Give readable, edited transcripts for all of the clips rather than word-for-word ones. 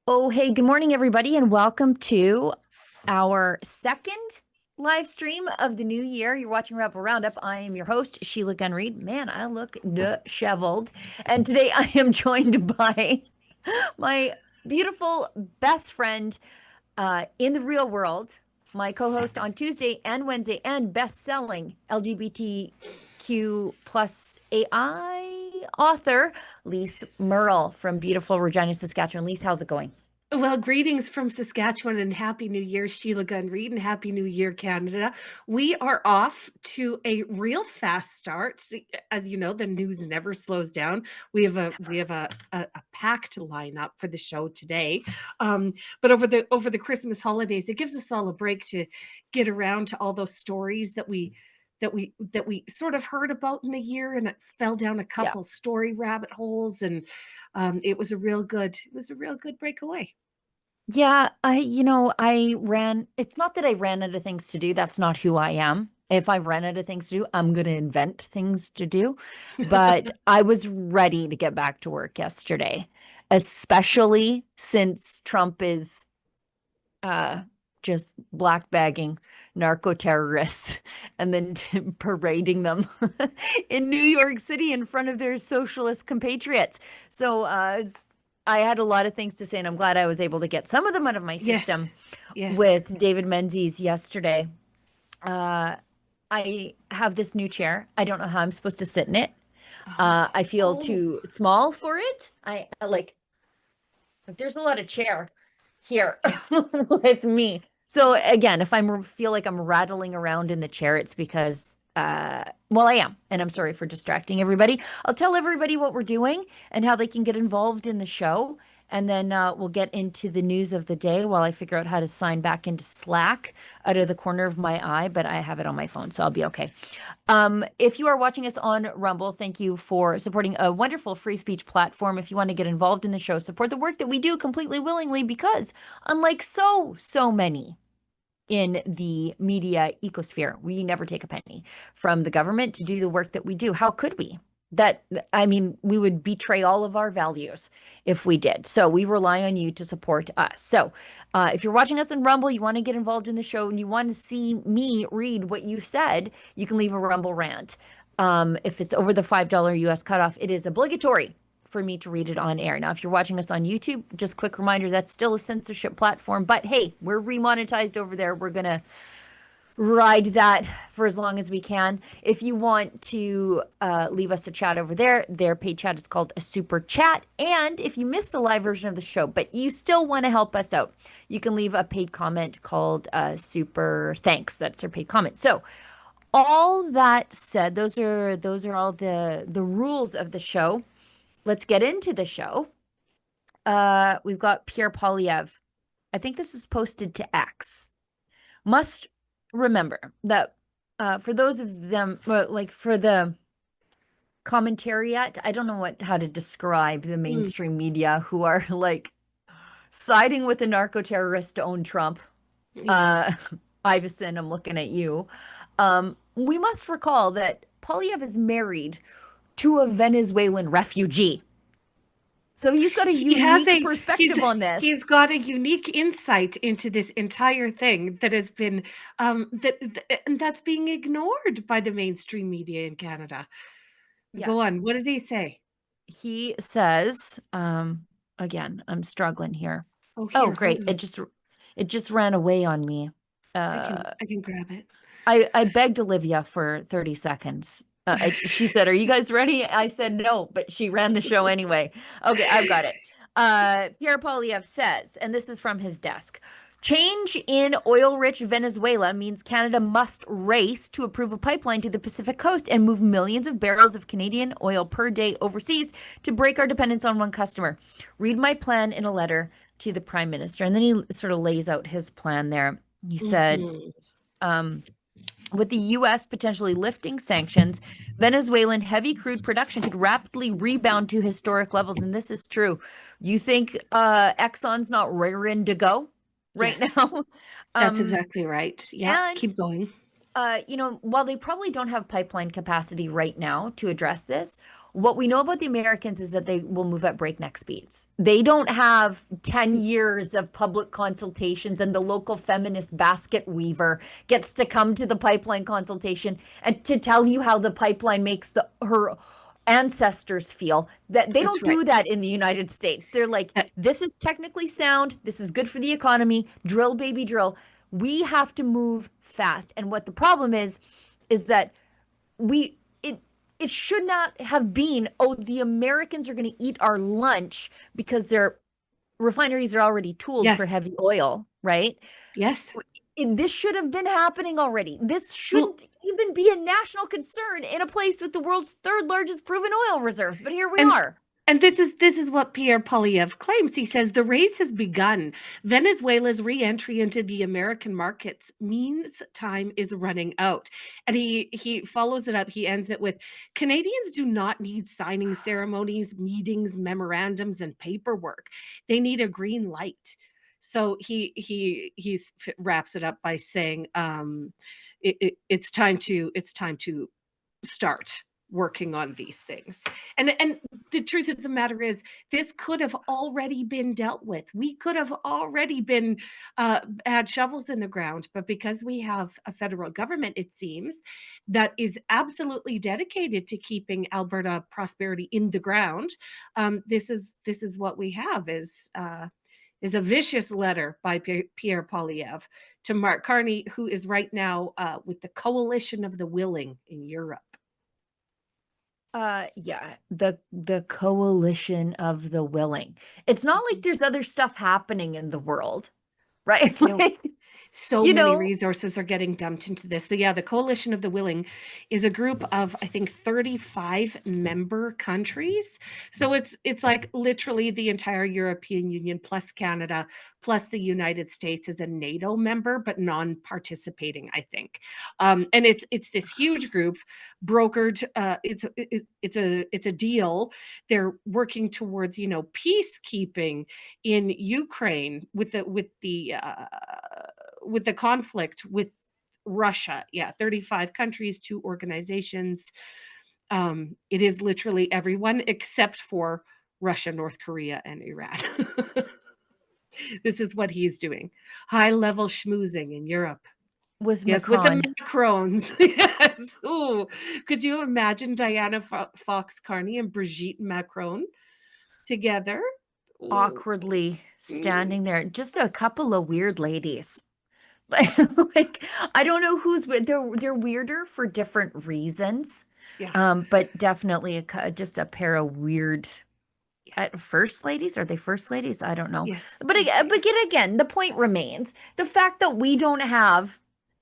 Oh, hey, good morning, everybody, and welcome to our second live stream of the new year. You're watching Rebel Roundup. I am your host, Sheila Gunn Reid. Man, I look disheveled. And today I am joined by my beautiful best friend in the real world, my co-host on Tuesday and Wednesday, and best-selling LGBTQ plus AI author, Lise Merle from beautiful Regina, Saskatchewan. Lise, how's it going? Well, greetings from Saskatchewan and Happy New Year, Sheila Gunn Reid, and Happy New Year, Canada. We are off to a real fast start. As you know, the news never slows down. We have a packed lineup for the show today. But over the Christmas holidays, it gives us all a break to get around to all those stories that we sort of heard about in the year, and it fell down a Yeah. couple story rabbit holes, and it was a real good breakaway. Yeah, it's not that I ran out of things to do. That's not who I am. If I ran out of things to do, I'm going to invent things to do. But I was ready to get back to work yesterday, especially since Trump is uh just black bagging narco terrorists and then parading them in New York City in front of their socialist compatriots. So I had a lot of things to say, and I'm glad I was able to get some of them out of my Yes. system Yes. with David Menzies yesterday. Uh, I have this new chair. I don't know how I'm supposed to sit in it. Oh. I feel Oh. too small for it. I like there's a lot of chair here Yeah. with me. So again, if I feel like I'm rattling around in the chair, it's because well, I am, and I'm sorry for distracting everybody. I'll tell everybody what we're doing and how they can get involved in the show, and then we'll get into the news of the day while I figure out how to sign back into Slack out of the corner of my eye, but I have it on my phone, so I'll be okay. If you are watching us on Rumble, thank you for supporting a wonderful free speech platform. If you want to get involved in the show, support the work that we do completely willingly because, unlike so many in the media ecosphere, we never take a penny from the government to do the work that we do. How could we? I mean, we would betray all of our values if we did. So we rely on you to support us. So if you're watching us in Rumble, you want to get involved in the show and you want to see me read what you said, you can leave a Rumble rant. If it's over the $5 US cutoff, it is obligatory for me to read it on air. Now, if you're watching us on YouTube, just quick reminder, that's still a censorship platform, but hey, we're remonetized over there. We're going to ride that for as long as we can. If you want to leave us a chat over there, their paid chat is called a super chat. And if you missed the live version of the show, but you still want to help us out, you can leave a paid comment called super thanks. That's their paid comment. So all that said, those are all the rules of the show. Let's get into the show. We've got Pierre Poilievre. I think this is posted to X. Must remember that for those of them, like for the commentariat, I don't know how to describe the Mm. mainstream media who are like siding with the narco terrorist to own Trump. Yeah. Uh, Iveson, I'm looking at you. We must recall that Poilievre is married to a Venezuelan refugee. So he's got a He has unique a he's perspective on he's this. got a unique insight into this entire thing that has been and that's being ignored by the mainstream media in Canada. Yeah. Go on. What did he say? He says, again, I'm struggling here. Oh, Oh, here, hold great. on. It just ran away on me. I can Uh, I can grab it. I begged Olivia for 30 seconds. She said, "Are you guys ready?" I said no, but she ran the show anyway. Okay, I've got it. Pierre Poilievre says, and this is from his desk. Change in oil-rich Venezuela means Canada must race to approve a pipeline to the Pacific coast and move millions of barrels of Canadian oil per day overseas to break our dependence on one customer. Read my plan in a letter to the Prime Minister. And then he sort of lays out his plan there. He said, Mhm. um, with the U.S. potentially lifting sanctions, Venezuelan heavy crude production could rapidly rebound to historic levels. And this is true. You think Exxon's not raring to go right Yes, now? that's um, exactly right. Yeah, and keep going. while they probably don't have pipeline capacity right now to address this, What we know about the Americans is that they will move at breakneck speeds. They don't have 10 years of public consultations, and the local feminist basket weaver gets to come to the pipeline consultation and to tell you how the pipeline makes her ancestors feel. That they That's don't right. do that in the United States. They're like, Uh, this is technically sound, this is good for the economy, drill baby drill. We have to move fast. And what the problem is that we it it should not have been, oh, the Americans are going to eat our lunch because their refineries are already tooled for yes. heavy oil, right? Yes. This should have been happening already. This Well, shouldn't even be a national concern in a place with the world's third largest proven oil reserves, but here we and are. this is what Pierre Poilievre claims. He says the race has begun. Venezuela's re-entry into the American markets means time is running out. And he follows it up. He ends it with Canadians do not need signing ceremonies, meetings, memorandums, and paperwork. They need a green light. So he wraps it up by saying it's time to start working on these things. And the truth of the matter is this could have already been dealt with. We could have already been had shovels in the ground, but because we have a federal government, it seems, that is absolutely dedicated to keeping Alberta prosperity in the ground, this is what we have is a vicious letter by Pierre Poilievre to Mark Carney, who is right now with the Coalition of the Willing in Europe. Yeah, the coalition of the willing. It's not like Mhm. there's other stuff happening in the world, right? No, Like, so you many know, resources are getting dumped into this. So yeah, the Coalition of the Willing is a group of I think 35 member countries. So it's like literally the entire European Union plus Canada plus the United States as a NATO member, but non-participating, I think. And it's this huge group brokered. It's a deal. They're working towards peacekeeping in Ukraine with the conflict with Russia. Yeah, 35 countries, two organizations. It is literally everyone except for Russia, North Korea, and Iran. This is what he's doing. High level schmoozing in Europe. with Yes, with the Macron. Macrons. Yes. Ooh. Could you imagine Diana Fox Carney and Brigitte Macron together? Ooh. Awkwardly Mm. standing there, just a couple of weird ladies. Like, like I don't know who's they're weirder for different reasons. Yeah. But definitely just a pair of weird Yeah. first ladies. Are they first ladies? I don't know. Yes. But Yes, they are. again, the point remains. The fact that we don't have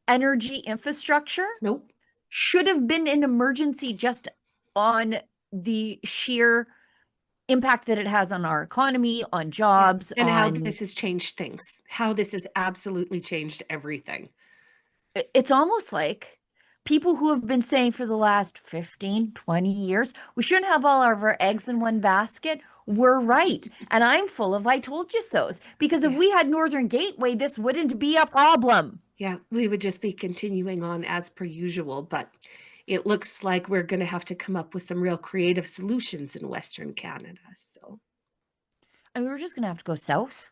energy infrastructure Nope. should have been an emergency just on the sheer impact that it has on our economy, on Yeah, jobs, and how on this has changed things, how this has absolutely changed everything. it's almost like people who have been saying for the last 15, 20 years, we shouldn't have all of our eggs in one basket. We're right. And I'm full of I told you so's because if Yeah, we had Northern Gateway, this wouldn't be a problem. yeah, we would just be continuing on as per usual, but it looks like we're gonna have to come up with some real creative solutions in Western Canada, so And we were just going to have to go south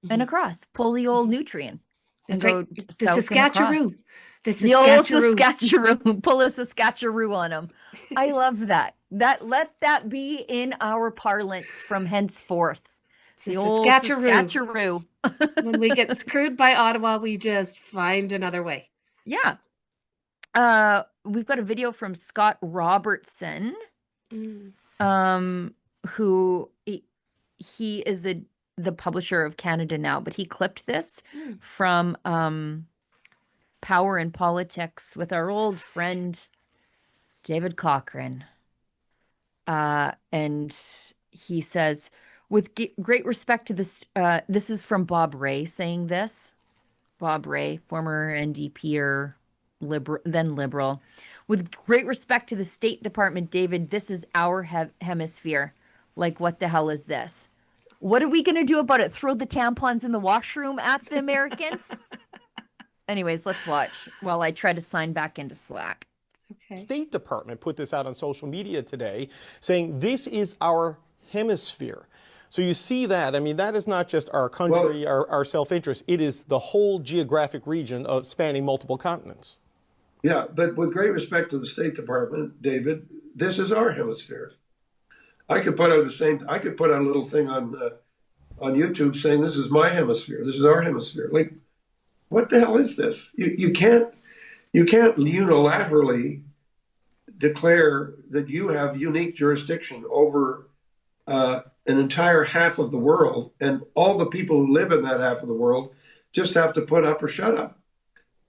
and mhm, across, pull the old mhm. nutrient and That's right, go the south and across. Saskatchewan. The The old Saskatchewan. Saskatchewan, pull a Saskatchewan on them. I love that. Let that be in our parlance from henceforth. It's the The old Saskatchewan. Saskatchewan. When we get screwed by Ottawa, we just find another way. Yeah. We've got a video from Scott Robertson, Mm, um, who he is the publisher of Canada Now, but he clipped this mm. from Power and Politics with our old friend David Cochrane. And he says, with great respect to this, this is from Bob Ray saying this. Bob Ray, former NDPer, liberal, then liberal. With great respect to the State Department, David, this is our hemisphere. Like, what the hell is this? What are we going to do about it? Throw the tampons in the washroom at the Americans? Anyways, let's watch while I try to sign back into Slack. Okay. State Department put this out on social media today, saying this is our hemisphere. So you see that, I mean, that is not just our country, our self-interest, it is the whole geographic region of spanning multiple continents. Yeah, but with great respect to the State Department, David, this is our hemisphere. I could put out a little thing on YouTube saying this is my hemisphere, this is our hemisphere. Like, what the hell is this? You can't unilaterally declare that you have unique jurisdiction over an entire half of the world, and all the people who live in that half of the world just have to put up or shut up.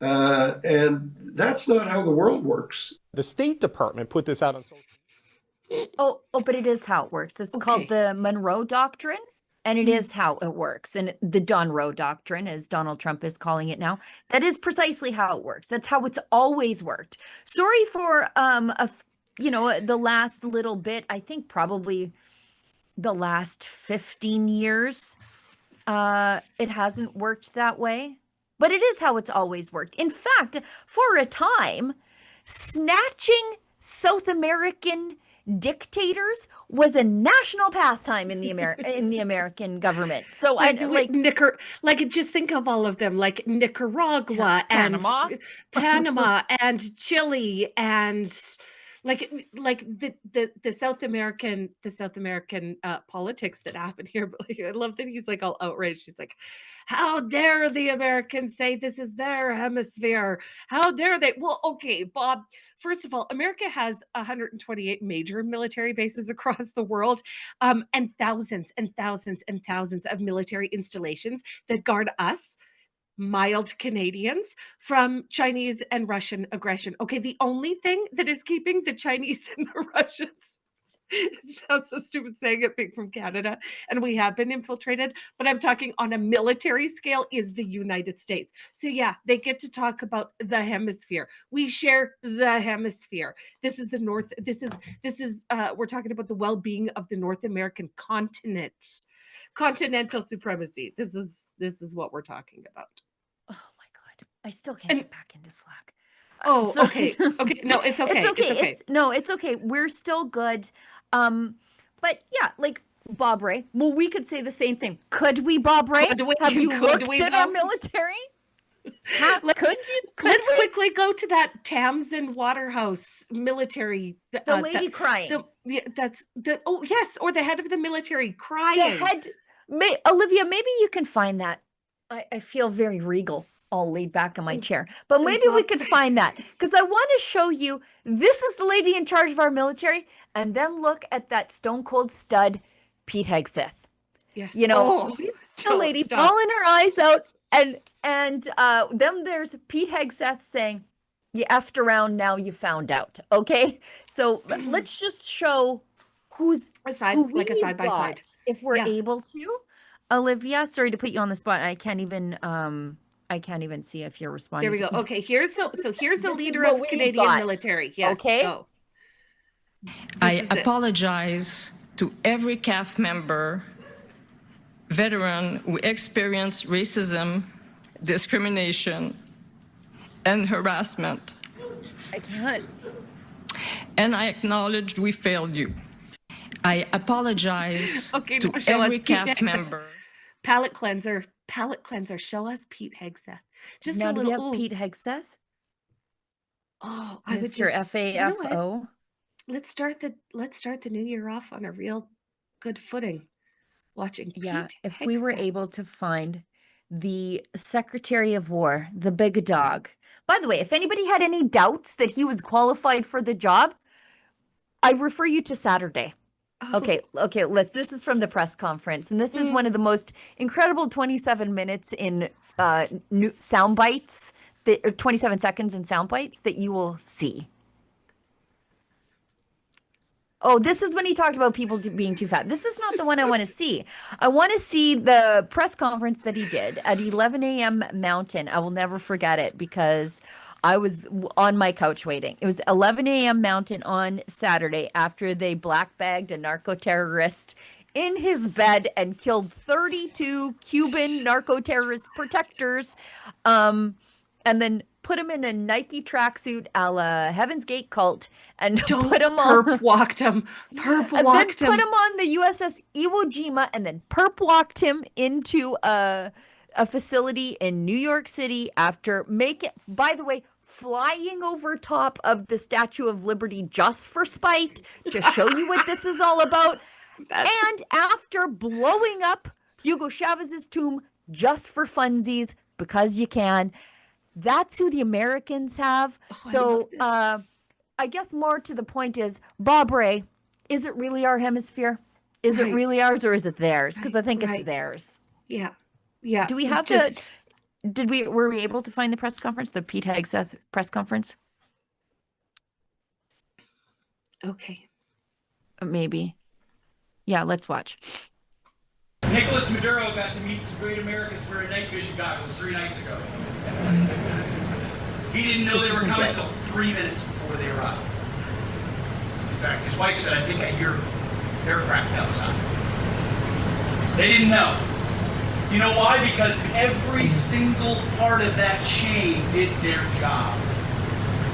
And that's not how the world works. The State Department put this out on social media. Oh, but it is how it works. It's called the Monroe Doctrine, and it is how it works. And the Donroe Doctrine, as Donald Trump is calling it now, that is precisely how it works. That's how it's always worked. Sorry for the last little bit. I think probably the last 15 years, it hasn't worked that way. But it is how it's always worked. In fact, for a time, snatching South American dictators was a national pastime in the American government. So just think of all of them, like Nicaragua and Panama and Chile and the South American politics that happen here. But I love that he's like all outraged. He's like, how dare the Americans say this is their hemisphere? How dare they? Well, okay, Bob, first of all, America has 128 major military bases across the world, and thousands and thousands and thousands of military installations that guard us, mild Canadians, from Chinese and Russian aggression. Okay, the only thing that is keeping the Chinese and the Russians, it sounds so stupid saying it, being from Canada, and we have been infiltrated, but I'm talking on a military scale, is the United States. So yeah, they get to talk about the hemisphere. We share the hemisphere. This is the North. This is we're talking about the well-being of the North American continent. Continental supremacy. This is what we're talking about. Oh my God. I still can't get back into Slack. Oh, okay. Okay. No, it's okay. It's okay. We're still good. But yeah, like Bob Ray. Well, we could say the same thing. Could we, Bob Ray? Have you looked at our military? Let's quickly go to that Tamsin Waterhouse military. The lady crying. Or the head of the military crying. Olivia, maybe you can find that. I feel very regal, all laid back in my chair. But maybe we could find that, because I want to show you, this is the lady in charge of our military, and then look at that stone cold stud, Pete Hegseth. Yes. The lady bawling her eyes out, and then there's Pete Hegseth saying, you effed around, now you found out. Okay? So let's just show who's a side by side, if we're able to. Olivia, sorry to put you on the spot. I can't even see if you're responding. There we go. Okay, here's the leader of Canadian military. Yes. Okay. Go. I apologize to every CAF member, veteran who experienced racism, discrimination, and harassment. I can't. And I acknowledge we failed you. I apologize to every CAF member. Palate cleanser. Show us Pete Hegseth. Just now, a little. Do we have Pete Hegseth? Oh, I would Mr. FAFO. Let's start the new year off on a real good footing. Watching Pete if Hegseth. We were able to find the Secretary of War, the big dog. By the way, if anybody had any doubts that he was qualified for the job, I refer you to Saturday. Okay, this is from the press conference, and this is one of the most incredible 27 minutes in new sound bites, 27 seconds in sound bites that you will see. Oh, this is when he talked about people being too fat. This is not the one I want to see. I want to see the press conference that he did at 11 a.m. Mountain. I will never forget it because I was on my couch waiting. It was 11 a.m. Mountain on Saturday after they black bagged a narco-terrorist in his bed and killed 32 Cuban narco-terrorist protectors, and then put him in a Nike tracksuit a la Heaven's Gate cult and Don't put him on. perp walked him. Perp And walked then him. put him on the USS Iwo Jima and then perp walked him into a facility in New York City after by the way, flying over top of the Statue of Liberty just for spite, to show you what this is all about. And after blowing up Hugo Chavez's tomb just for funsies, because you can. That's who the Americans have. So I guess more to the point is, Bob Ray, is it really our hemisphere? Is it really ours, or is it theirs? Because I think it's theirs. Yeah. Yeah. Do we have were we able to find the press conference, the Pete Hegseth press conference? Okay. Maybe. Yeah, let's watch. Nicolas Maduro got to meet some great Americans wearing night vision goggles 3 nights ago. He didn't know they were coming until 3 minutes before they arrived. In fact, his wife said, I think I hear aircraft outside. They didn't know. You know why? Because every single part of that chain did their job.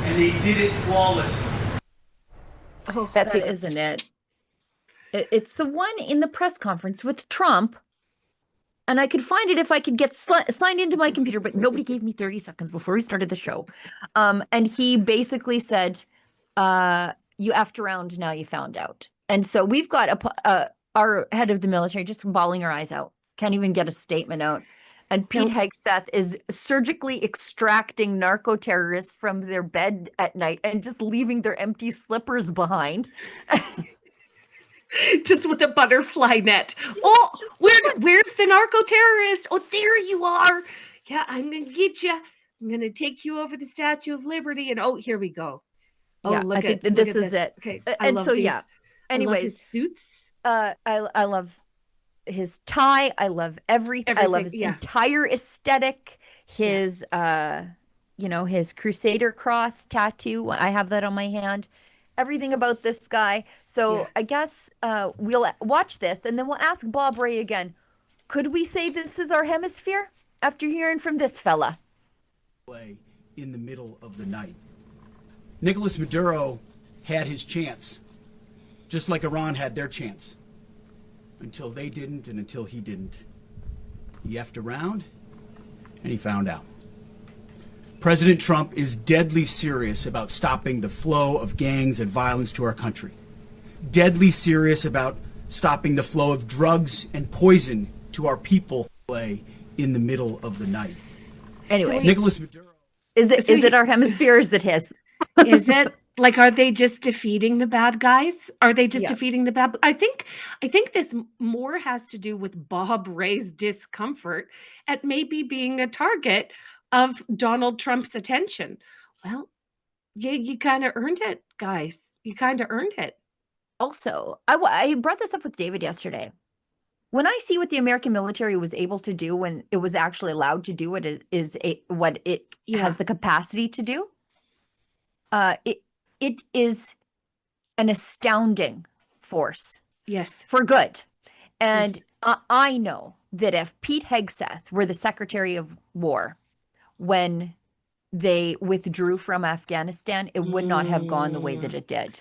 And they did it flawlessly. Oh, that's it, isn't it? It's the one in the press conference with Trump. And I could find it if I could get signed into my computer, but nobody gave me 30 seconds before we started the show. And he basically said, you effed around, now you found out. And so we've got our head of the military just bawling her eyes out. Can't even get a statement out. And Pete Hegseth is surgically extracting narco-terrorists from their bed at night and just leaving their empty slippers behind. Just with a butterfly net. Oh, where's the narco-terrorist? Oh, there you are. Yeah, I'm going to get you. I'm going to take you over the Statue of Liberty. And here we go. Oh, yeah, I think this is it. Okay. And so, yeah. Anyways, I love his suits. I love his tie. I love everything. I love his entire aesthetic. His, his Crusader cross tattoo. I have that on my hand. Everything about this guy. So I guess we'll watch this and then we'll ask Bob Ray again. Could we say this is our hemisphere after hearing from this fella? In the middle of the night. Nicolas Maduro had his chance, just like Iran had their chance. Until they didn't and until he didn't. He effed around and he found out. President Trump is deadly serious about stopping the flow of gangs and violence to our country. Deadly serious about stopping the flow of drugs and poison to our people in the middle of the night. Anyway, so Nicolas Maduro. Is it our hemisphere or is it his? Is it? Like, are they just defeating the bad guys? Are they just defeating the bad? I think this more has to do with Bob Ray's discomfort at maybe being a target of Donald Trump's attention. Well, you kind of earned it, guys. You kind of earned it. Also, I brought this up with David yesterday. When I see what the American military was able to do when it was actually allowed to do what it has the capacity to do, it is an astounding force. Yes. For good. And I know that if Pete Hegseth were the Secretary of War when they withdrew from Afghanistan, it would not have gone the way that it did.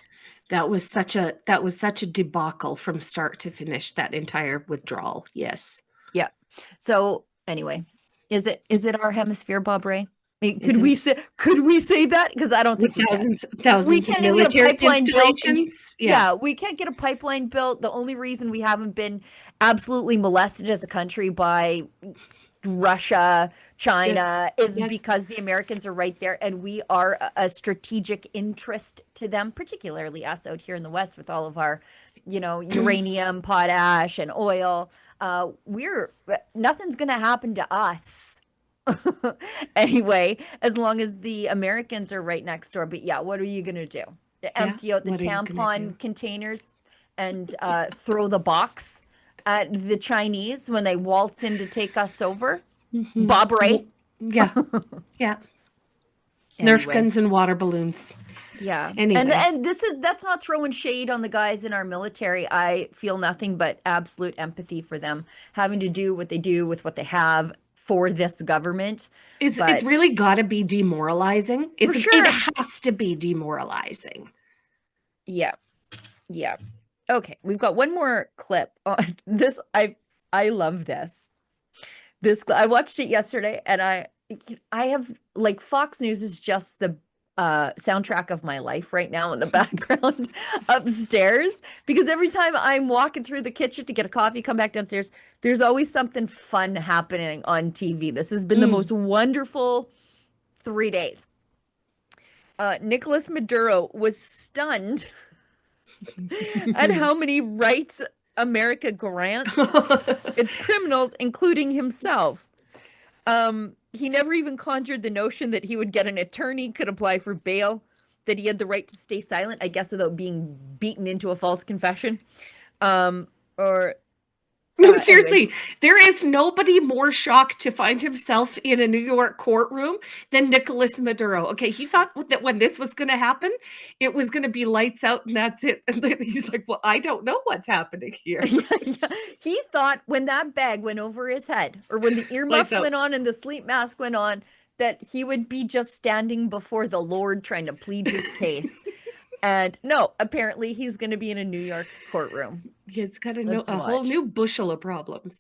That was such a debacle from start to finish, that entire withdrawal. Yes. Yeah. So anyway, is it our hemisphere, Bob Ray? Could we say that? Because I don't think thousands we can't of military get a pipeline built. Yeah, we can't get a pipeline built. The only reason we haven't been absolutely molested as a country by Russia, China, is because the Americans are right there, and we are a strategic interest to them, particularly us out here in the West with all of our, uranium, potash, and oil. Nothing's going to happen to us. Anyway, as long as the Americans are right next door. But what are you going to do? Empty out the tampon containers and throw the box at the Chinese when they waltz in to take us over? Bob Ray? Yeah. Yeah. Nerf guns and water balloons. Yeah. Anyway. And that's not throwing shade on the guys in our military. I feel nothing but absolute empathy for them having to do what they do with what they have. for this government. It's really got to be demoralizing. For sure. It has to be demoralizing. Yeah. Yeah. Okay, we've got one more clip on this. I love this. I watched it yesterday, and I have, like, Fox News is just the soundtrack of my life right now in the background upstairs, because every time I'm walking through the kitchen to get a coffee, come back downstairs, there's always something fun happening on TV. This has been the most wonderful 3 days. Nicolas Maduro was stunned at how many rights America grants its criminals, including himself. He never even conjured the notion that he would get an attorney, could apply for bail, that he had the right to stay silent, I guess, without being beaten into a false confession. No, seriously, anyway. There is nobody more shocked to find himself in a New York courtroom than Nicolas Maduro. Okay, he thought that when this was going to happen, it was going to be lights out and that's it. And then he's like, well, I don't know what's happening here. Yeah. He thought when that bag went over his head, or when the earmuffs went on and the sleep mask went on, that he would be just standing before the Lord trying to plead his case. And no, apparently he's going to be in a New York courtroom. He's got a whole new bushel of problems.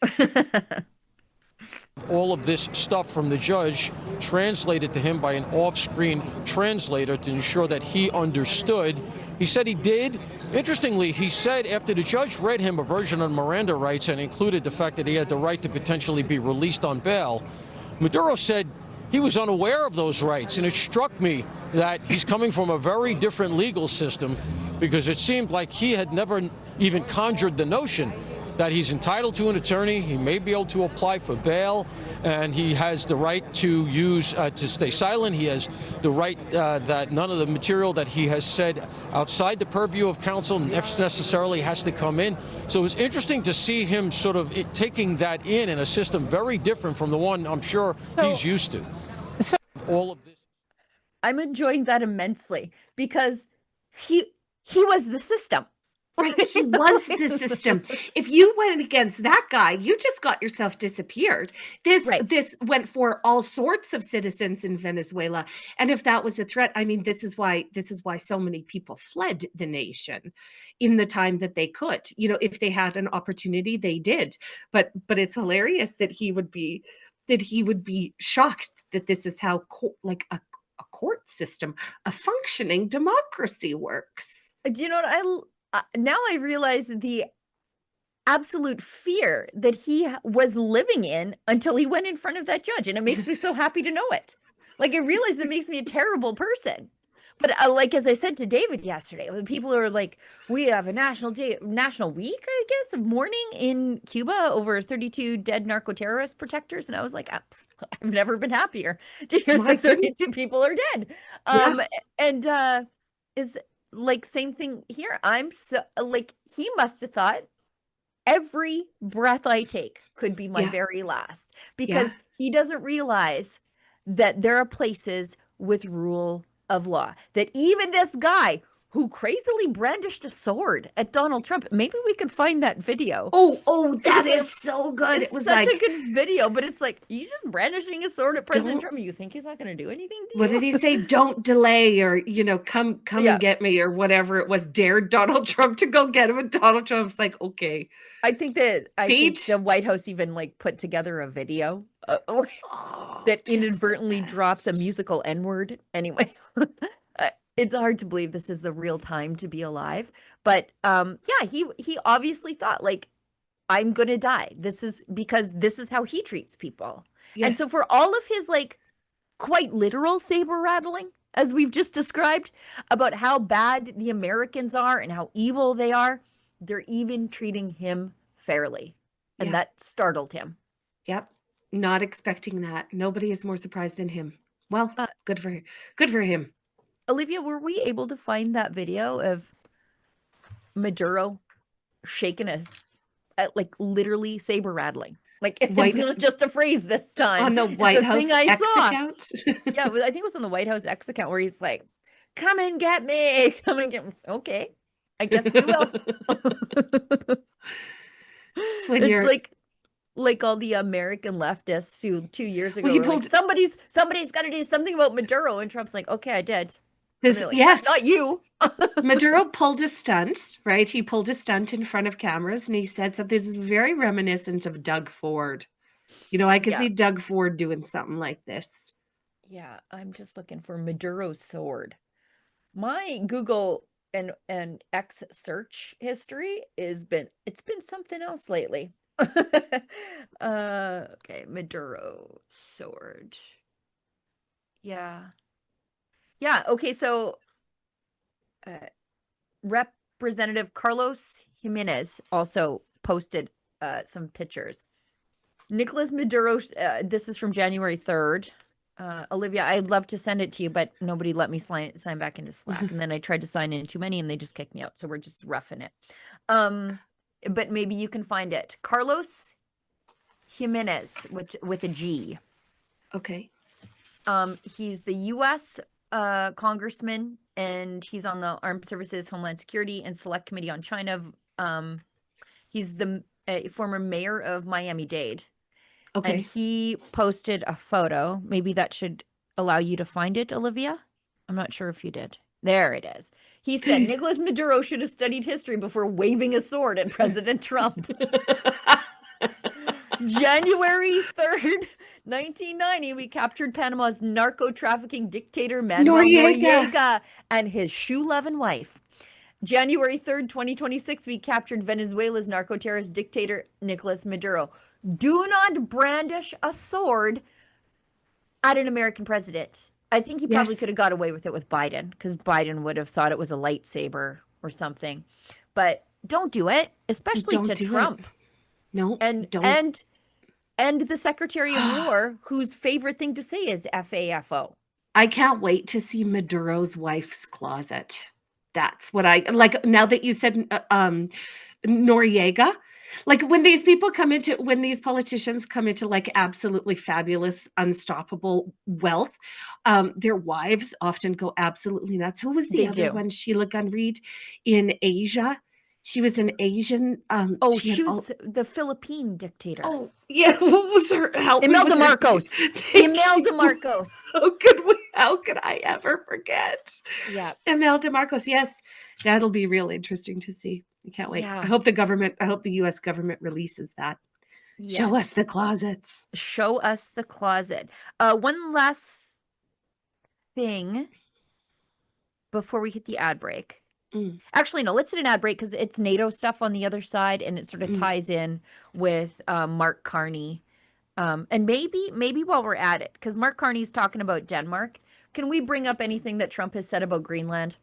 All of this stuff from the judge translated to him by an off-screen translator to ensure that he understood. He said he did. Interestingly, he said after the judge read him a version on Miranda rights and included the fact that he had the right to potentially be released on bail, Maduro said he was unaware of those rights. And it struck me that he's coming from a very different legal system, because it seemed like he had never even conjured the notion that he's entitled to an attorney, he may be able to apply for bail, and he has the right to use, to stay silent. He has the right that none of the material that he has said outside the purview of counsel necessarily has to come in. So it was interesting to see him sort of taking that in a system very different from the one I'm sure he's used to. All of this. I'm enjoying that immensely, because he was the system. Right, he was the system. If you went against that guy, you just got yourself disappeared. This went for all sorts of citizens in Venezuela, and if that was a threat, I mean, this is why so many people fled the nation in the time that they could. You know, if they had an opportunity, they did. But it's hilarious that he would be shocked that this is how a court system, a functioning democracy works. Do you know what now I realize the absolute fear that he was living in until he went in front of that judge. And it makes me so happy to know it. Like, I realize that makes me a terrible person. But like, as I said to David yesterday, when people are like, we have a national week, I guess, of mourning in Cuba over 32 dead narco-terrorist protectors. And I was like, I've never been happier to hear that 32 people are dead. And is... like, same thing here. I'm so, like, he must have thought every breath I take could be my very last, because he doesn't realize that there are places with rule of law, that even this guy who crazily brandished a sword at Donald Trump, maybe we could find that video. Oh, that is so good. It was such a good video, but it's like, you just brandishing a sword at President Trump. You think he's not going to do anything to you? What did he say? Don't delay, or, come and get me, or whatever it was. Dared Donald Trump to go get him, and Donald Trump's like, okay. I think the White House even put together a video that inadvertently drops a musical N-word. Anyway. It's hard to believe this is the real time to be alive. But he obviously thought, like, I'm going to die. This is because this is how he treats people. Yes. And so for all of his, like, quite literal saber rattling, as we've just described, about how bad the Americans are and how evil they are, they're even treating him fairly. And that startled him. Yep. Not expecting that. Nobody is more surprised than him. Well, good for him. Olivia, were we able to find that video of Maduro shaking like, literally saber rattling? Like, if it's not just a phrase this time. On the White House X account? Yeah, I think it was on the White House X account, where he's like, come and get me. Come and get me. Okay, I guess we will. Just when you're like, like all the American leftists who 2 years ago Well, he were like, pulled somebody's got to do something about Maduro, and Trump's like, okay, I did. And they're like, yes, not you. Maduro pulled a stunt, right? He pulled a stunt in front of cameras, and he said something that's very reminiscent of Doug Ford. You know, I could Yeah. see Doug Ford doing something like this. Yeah, I'm just looking for Maduro's sword. My Google and X search history it's been something else lately. Okay, Maduro sword. Yeah. Yeah, okay, so Representative Carlos Jimenez also posted some pictures. Nicolas Maduro, this is from January 3rd. Olivia, I'd love to send it to you, but nobody let me sign back into Slack. And then I tried to sign in too many and they just kicked me out. So we're just roughing it. But maybe you can find it. Carlos Jimenez with a G. Okay. He's the U.S. Congressman, and he's on the Armed Services, Homeland Security, and Select Committee on China. He's the former mayor of Miami-Dade. Okay. And he posted a photo. Maybe that should allow you to find it, Olivia. I'm not sure if you did. There it is. He said Nicolas Maduro should have studied history before waving a sword at President Trump. January 3rd, 1990, we captured Panama's narco-trafficking dictator Manuel Noriega and his shoe-loving wife. January 3rd, 2026, we captured Venezuela's narco-terrorist dictator Nicolas Maduro. Do not brandish a sword at an American president. I think he probably could have got away with it with Biden, because Biden would have thought it was a lightsaber or something. But don't do it, especially to Trump. No, don't. And the Secretary of War, whose favorite thing to say is FAFO. I can't wait to see Maduro's wife's closet. That's what I like. Now that you said Noriega, like when these politicians come into like absolutely fabulous, unstoppable wealth, their wives often go absolutely nuts. Who was the other one? Sheila Gunn Reid in Asia. She was an Asian. She was the Philippine dictator. Oh, yeah. What was her? Imelda Marcos. Imelda Marcos. How could I ever forget? Yeah. Imelda Marcos. Yes, that'll be real interesting to see. I can't wait. Yeah. I hope the U.S. government releases that. Yes. Show us the closets. Show us the closet. One last thing before we hit the ad break. Actually, no, let's hit an ad break because it's NATO stuff on the other side, and it sort of ties in with Mark Carney. And maybe while we're at it, because Mark Carney's talking about Denmark, can we bring up anything that Trump has said about Greenland?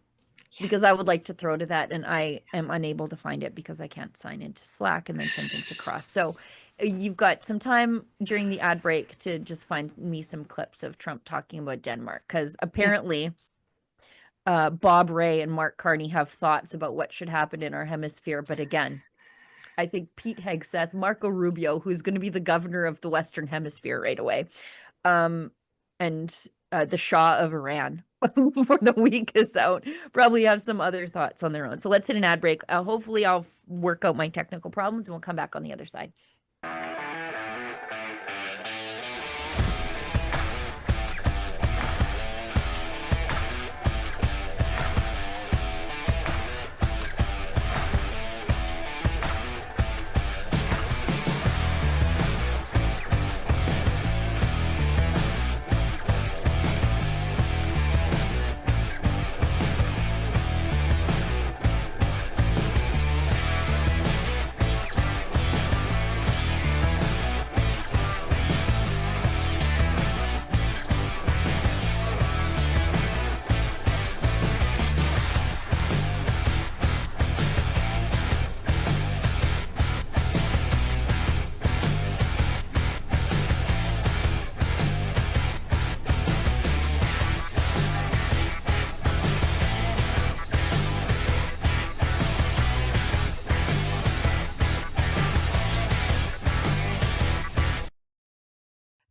Yeah. Because I would like to throw to that, and I am unable to find it because I can't sign into Slack and then send things across. So you've got some time during the ad break to just find me some clips of Trump talking about Denmark, because apparently... Yeah. Bob Ray and Mark Carney have thoughts about what should happen in our hemisphere. But again, I think Pete Hegseth, Marco Rubio, who's going to be the governor of the Western Hemisphere right away, and the Shah of Iran before the week is out, probably have some other thoughts on their own. So let's hit an ad break. Hopefully I'll work out my technical problems and we'll come back on the other side.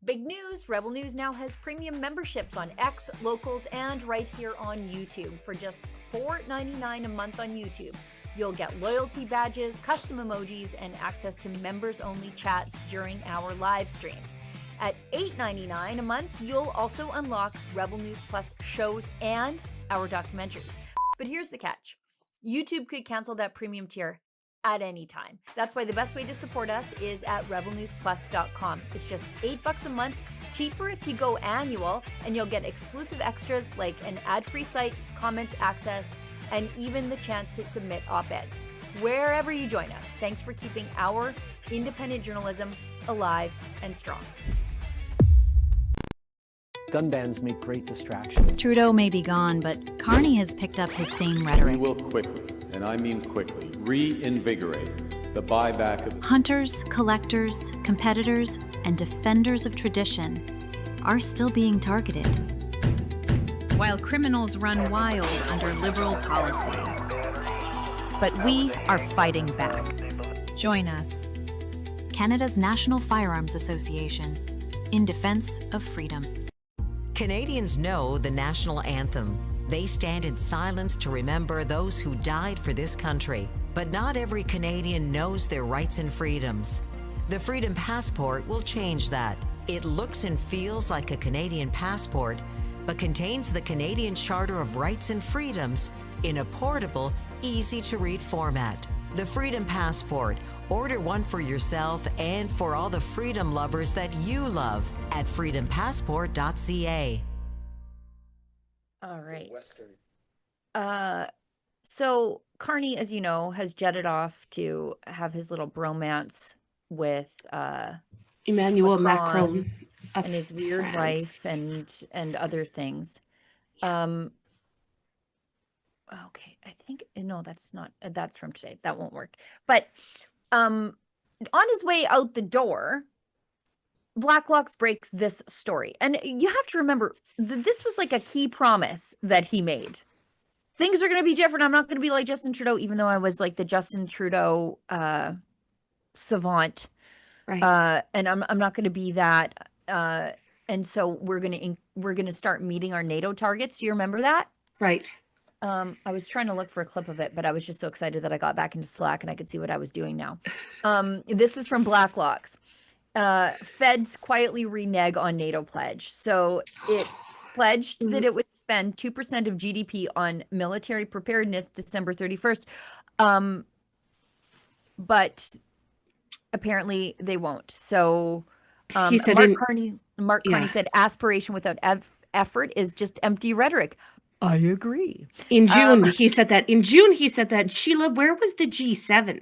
Big news, Rebel News now has premium memberships on X, Locals, and right here on YouTube for just $4.99 a month on YouTube. You'll get loyalty badges, custom emojis, and access to members-only chats during our live streams. At $8.99 a month, you'll also unlock Rebel News Plus shows and our documentaries. But here's the catch. YouTube could cancel that premium tier at any time. That's why the best way to support us is at rebelnewsplus.com. It's just $8 a month, cheaper if you go annual, and you'll get exclusive extras like an ad-free site, comments access, and even the chance to submit op-eds. Wherever you join us, thanks for keeping our independent journalism alive and strong. Gun bans make great distractions. Trudeau may be gone, but Carney has picked up his same rhetoric. We will quickly, and I mean quickly, reinvigorate the buyback of... Hunters, collectors, competitors, and defenders of tradition are still being targeted, while criminals run wild under Liberal policy. But we are fighting back. Join us, Canada's National Firearms Association, in defense of freedom. Canadians know the national anthem. They stand in silence to remember those who died for this country. But not every Canadian knows their rights and freedoms. The Freedom Passport will change that. It looks and feels like a Canadian passport, but contains the Canadian Charter of Rights and Freedoms in a portable, easy-to-read format. The Freedom Passport. Order one for yourself and for all the freedom lovers that you love at freedompassport.ca. All right. So Carney, as you know, has jetted off to have his little bromance with Emmanuel Macron and his weird wife and other things. Okay, I think no, that's from today. That won't work. But on his way out the door, Blacklocks breaks this story. And you have to remember that this was like a key promise that he made. Things are going to be different. I'm not going to be like Justin Trudeau, even though I was like the Justin Trudeau savant. Right. And I'm not going to be that. And so we're going to start meeting our NATO targets. Do you remember that? Right. I was trying to look for a clip of it, but I was just so excited that I got back into Slack and I could see what I was doing now. This is from Blacklocks. Feds quietly renege on NATO pledge. So it pledged that it would spend 2% of GDP on military preparedness December 31st. But apparently they won't. So he said Mark Carney said aspiration without effort is just empty rhetoric. I agree. In June, he said that. Sheila, where was the G7?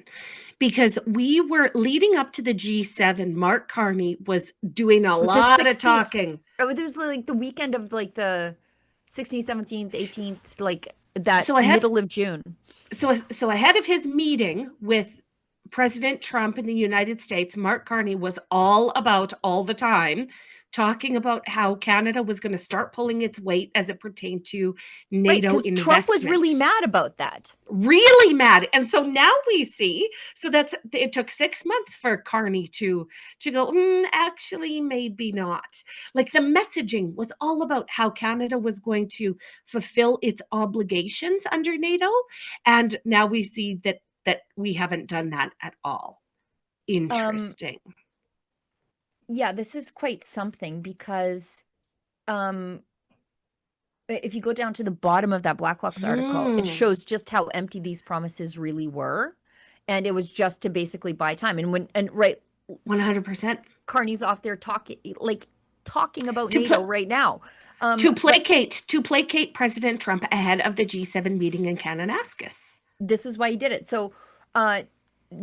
Because we were leading up to the G7. Mark Carney was doing a lot of talking. Oh, it was like the weekend of like the 16th, 17th, 18th, like that middle of June. So ahead of his meeting with President Trump in the United States, Mark Carney was all the time talking about how Canada was going to start pulling its weight as it pertained to NATO investment. Trump was really mad about that. Really mad. And so now we see, it took 6 months for Carney to go, actually, maybe not. Like the messaging was all about how Canada was going to fulfill its obligations under NATO. And now we see that we haven't done that at all. Interesting. Yeah, this is quite something because if you go down to the bottom of that Blacklocks article, it shows just how empty these promises really were. And it was just to basically buy time. And right 100%. Carney's off there talking about NATO right now. To placate President Trump ahead of the G7 meeting in Kananaskis. This is why he did it. So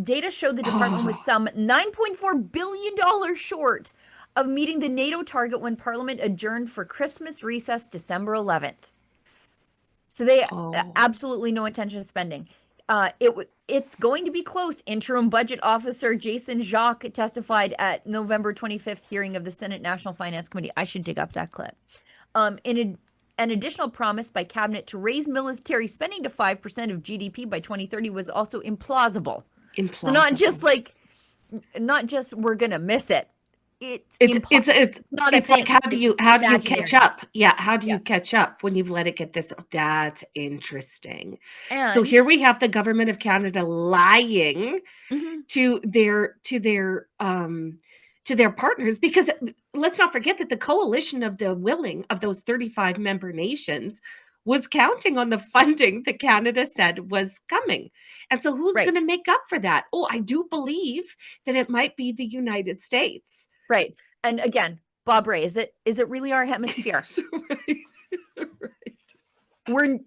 data showed the department was some $9.4 billion short of meeting the NATO target when Parliament adjourned for Christmas recess December 11th. So they absolutely no intention of spending. It's going to be close. Interim Budget Officer Jason Jacques testified at November 25th hearing of the Senate National Finance Committee. I should dig up that clip. An additional promise by Cabinet to raise military spending to 5% of GDP by 2030 was also implausible. So not just we're going to miss it. it's not a it's like thing. how do you catch imaginary. up? Yeah, how do you catch up when you've let it get this? That's interesting. So And here we have the government of Canada lying Mhm. to their partners, because let's not forget that the coalition of the willing of those 35 member nations was counting on the funding that Canada said was coming. And so who's Right. going to make up for that? Oh, I do believe that it might be the United States. Right. And again, Bob Ray, is it really our hemisphere? Right. We're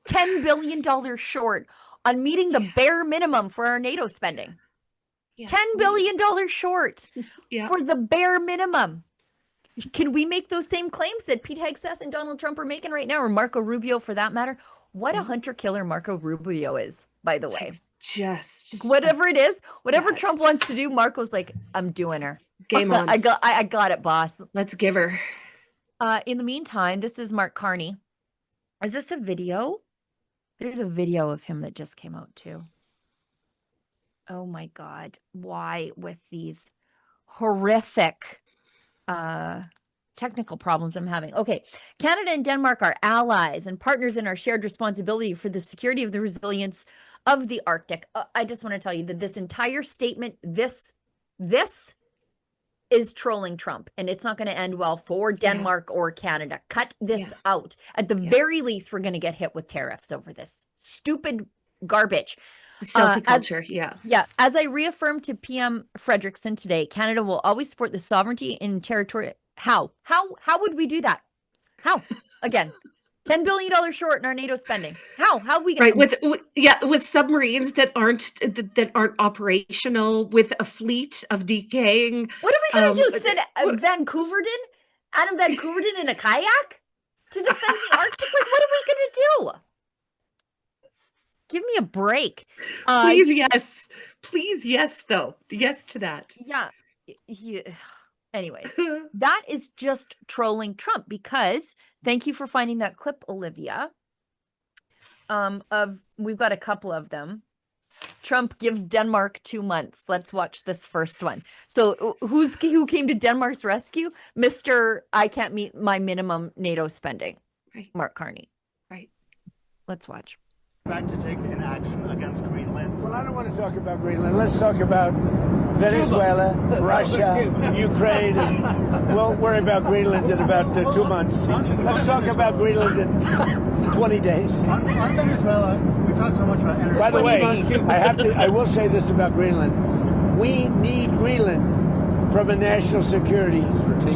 $10 billion short on meeting the bare minimum for our NATO spending. Yeah. $10 billion short Yeah. for the bare minimum. Can we make those same claims that Pete Hegseth and Donald Trump are making right now, or Marco Rubio for that matter? What a hunter-killer Marco Rubio is, by the way. Just Whatever it is, whatever dad. Trump wants to do, Marco's like, I'm doing her. Game on. I got it, boss. Let's give her. In the meantime, this is Mark Carney. Is this a video? There's a video of him that just came out too. Oh my God. Why with these horrific technical problems I'm having? Okay. Canada and Denmark are allies and partners in our shared responsibility for the security of the resilience of the Arctic. I just want to tell you that this entire statement, this is trolling Trump, and it's not going to end well for Denmark or Canada. Cut this out. At the very least, we're going to get hit with tariffs over this stupid garbage. Selfie culture, yeah. As I reaffirmed to PM Frederickson today, Canada will always support the sovereignty and territory. How would we do that? How? Again, $10 billion short in our NATO spending. How we right with submarines that aren't operational, with a fleet of decaying. What are we going to do? Send Adam Van Koeverden in a kayak to defend the Arctic? Like, what are we going to do? Give me a break. Please, yes, though. Yes to that. Yeah. Anyways, that is just trolling Trump, because thank you for finding that clip, Olivia. We've got a couple of them. Trump gives Denmark 2 months. Let's watch this first one. So who came to Denmark's rescue? Mr. I can't meet my minimum NATO spending. Right. Mark Carney. Right. Let's watch. Back to take an action against Greenland. Well, I don't want to talk about Greenland. Let's talk about Venezuela, Russia, Ukraine, and we'll worry about Greenland in about 2 months. Let's talk about Greenland in 20 days. On Venezuela, we talk so much about energy. By the way, I will say this about Greenland. We need Greenland from a national security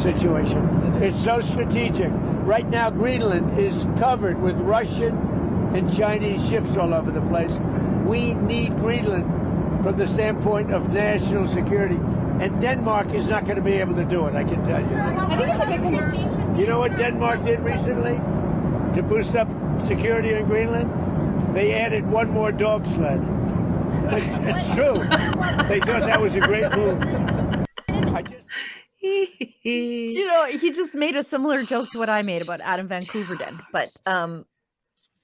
situation. It's so strategic. Right now, Greenland is covered with Russian and Chinese ships all over the place. We need Greenland from the standpoint of national security. And Denmark is not going to be able to do it, I can tell you. I think it's a big coordination. You know what Denmark did recently to boost up security in Greenland? They added one more dog sled. It's true. They thought that was a great move. You know, he just made a similar joke to what I made about Adam Van Koeverden, but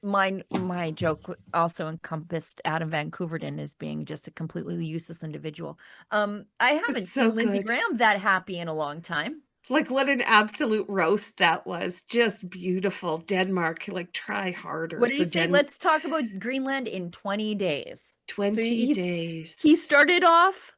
my joke also encompassed Adam Van Koeverden as being just a completely useless individual. I haven't seen Lindsey Graham that happy in a long time. Like, what an absolute roast that was. Just beautiful. Denmark, like, try harder. What did he say? Let's talk about Greenland in 20 days. 20 days. He started off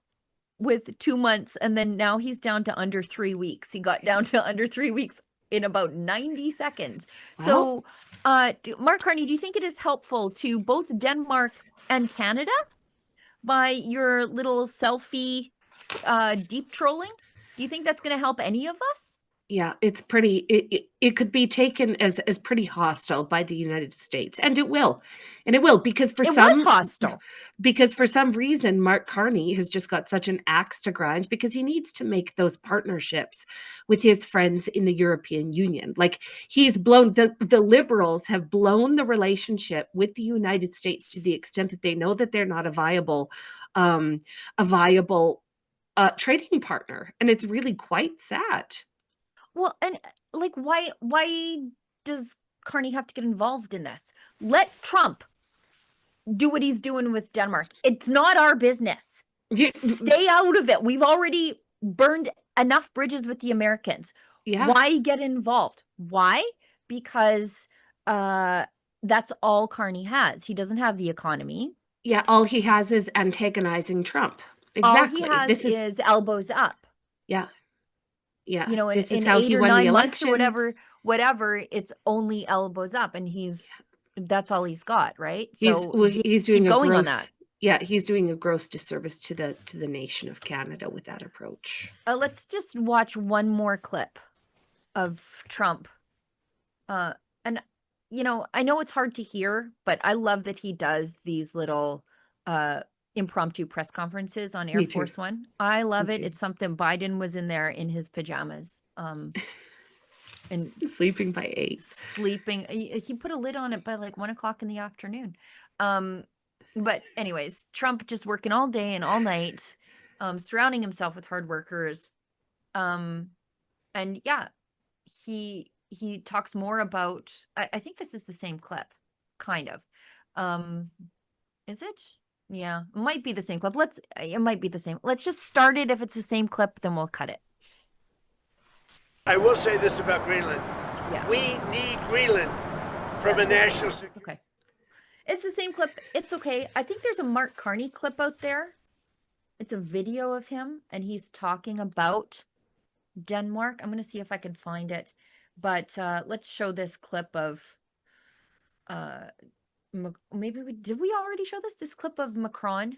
with 2 months, and then now he's down to under 3 weeks. He got down to under 3 weeks in about 90 seconds. So, Mark Carney, do you think it is helpful to both Denmark and Canada by your little selfie deep trolling? Do you think that's going to help any of us? Yeah, it's pretty, it could be taken as pretty hostile by the United States, and it will. And it will, because for some reason, Mark Carney has just got such an axe to grind, because he needs to make those partnerships with his friends in the European Union. Like, he's blown, the liberals have blown the relationship with the United States to the extent that they know that they're not a viable trading partner. And it's really quite sad. Well, and like, why does Carney have to get involved in this? Let Trump do what he's doing with Denmark. It's not our business. Stay out of it. We've already burned enough bridges with the Americans. Yeah. Why get involved? Why? Because that's all Carney has. He doesn't have the economy. Yeah, all he has is antagonizing Trump. All Exactly. he has is elbows up. Yeah. Yeah. You know, this is in how 8 he or won 9 the months or election. whatever, it's only elbows up, and that's all he's got, right? He's So he's doing keep going on that. Yeah, he's doing a gross disservice to the nation of Canada with that approach. Let's just watch one more clip of Trump. And you know, I know it's hard to hear, but I love that he does these little impromptu press conferences on Air Force One. I love it. It's something. Biden was in there in his pajamas. And sleeping by 8. Sleeping. He put a lid on it by like 1 o'clock in the afternoon. But anyways, Trump just working all day and all night, surrounding himself with hard workers. And yeah, he talks more about, I think this is the same clip, kind of. Is it? Yeah, it might be the same clip. It might be the same. Let's just start it. If it's the same clip, then we'll cut it. I will say this about Greenland. Yeah. We need Greenland from a national security. Okay. It's the same clip. It's okay. I think there's a Mark Carney clip out there. It's a video of him, and he's talking about Denmark. I'm going to see if I can find it. But let's show this clip of did we already show this? This clip of Macron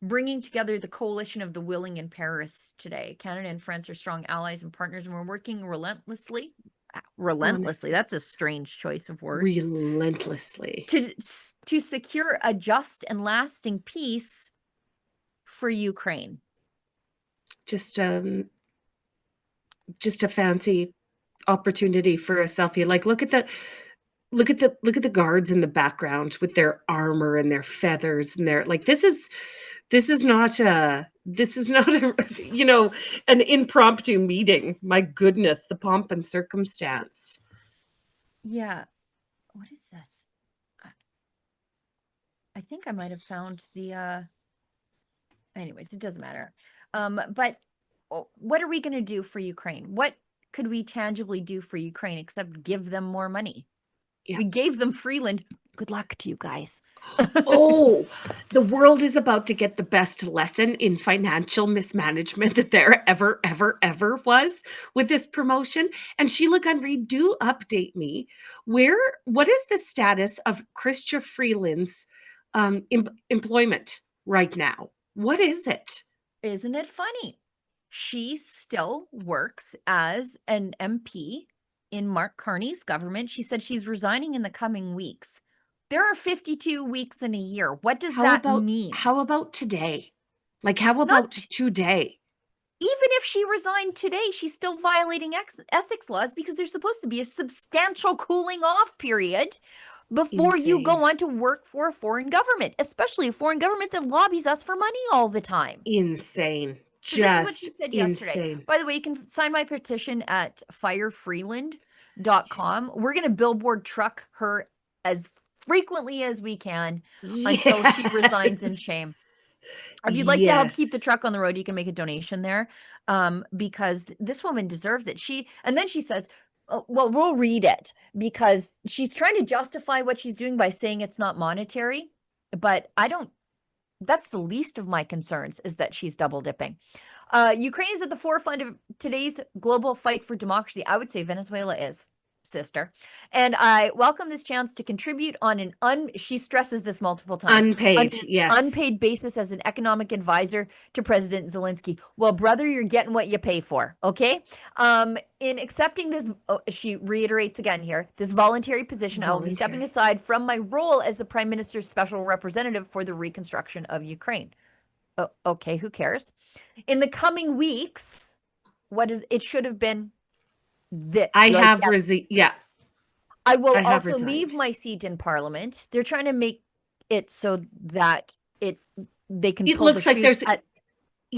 bringing together the coalition of the willing in Paris today. Canada and France are strong allies and partners, and we're working relentlessly. That's a strange choice of words. Relentlessly. To secure a just and lasting peace for Ukraine. Just a fancy opportunity for a selfie. Like, look at the guards in the background with their armor and their feathers and their, like, this is not a you know, an impromptu meeting. My goodness, the pomp and circumstance. Yeah. What is this? I think I might have found the anyways, it doesn't matter. But what are we going to do for Ukraine? What could we tangibly do for Ukraine except give them more money? Yeah. We gave them Freeland. Good luck to you guys. Oh, the world is about to get the best lesson in financial mismanagement that there ever was with this promotion. And Sheila Gunn Reid, do update me. What is the status of Chrystia Freeland's employment right now? What is it? Isn't it funny? She still works as an MP in Mark Carney's government. She said she's resigning in the coming weeks. There are 52 weeks in a year. What does that mean? How about today? Like, how about today? Even if she resigned today, she's still violating ethics laws because there's supposed to be a substantial cooling off period before you go on to work for a foreign government, especially a foreign government that lobbies us for money all the time. Insane. So this is what she said yesterday. By the way, you can sign my petition at firefreeland.com. We're going to billboard truck her as frequently as we can until she resigns in shame. If you'd like to help keep the truck on the road, you can make a donation there, because this woman deserves it. And then she says, well, we'll read it, because she's trying to justify what she's doing by saying it's not monetary. But that's the least of my concerns, is that she's double dipping. Ukraine is at the forefront of today's global fight for democracy. I would say Venezuela is, sister. And I welcome this chance to contribute on she stresses this multiple times. Unpaid basis as an economic advisor to President Zelensky. Well, brother, you're getting what you pay for, okay? In accepting this, she reiterates again here, this voluntary position, I will be stepping aside from my role as the Prime Minister's special representative for the reconstruction of Ukraine. Okay, who cares? In the coming weeks, it should have been this. I will also leave my seat in Parliament. They're trying to make it so that they can pull looks like there's at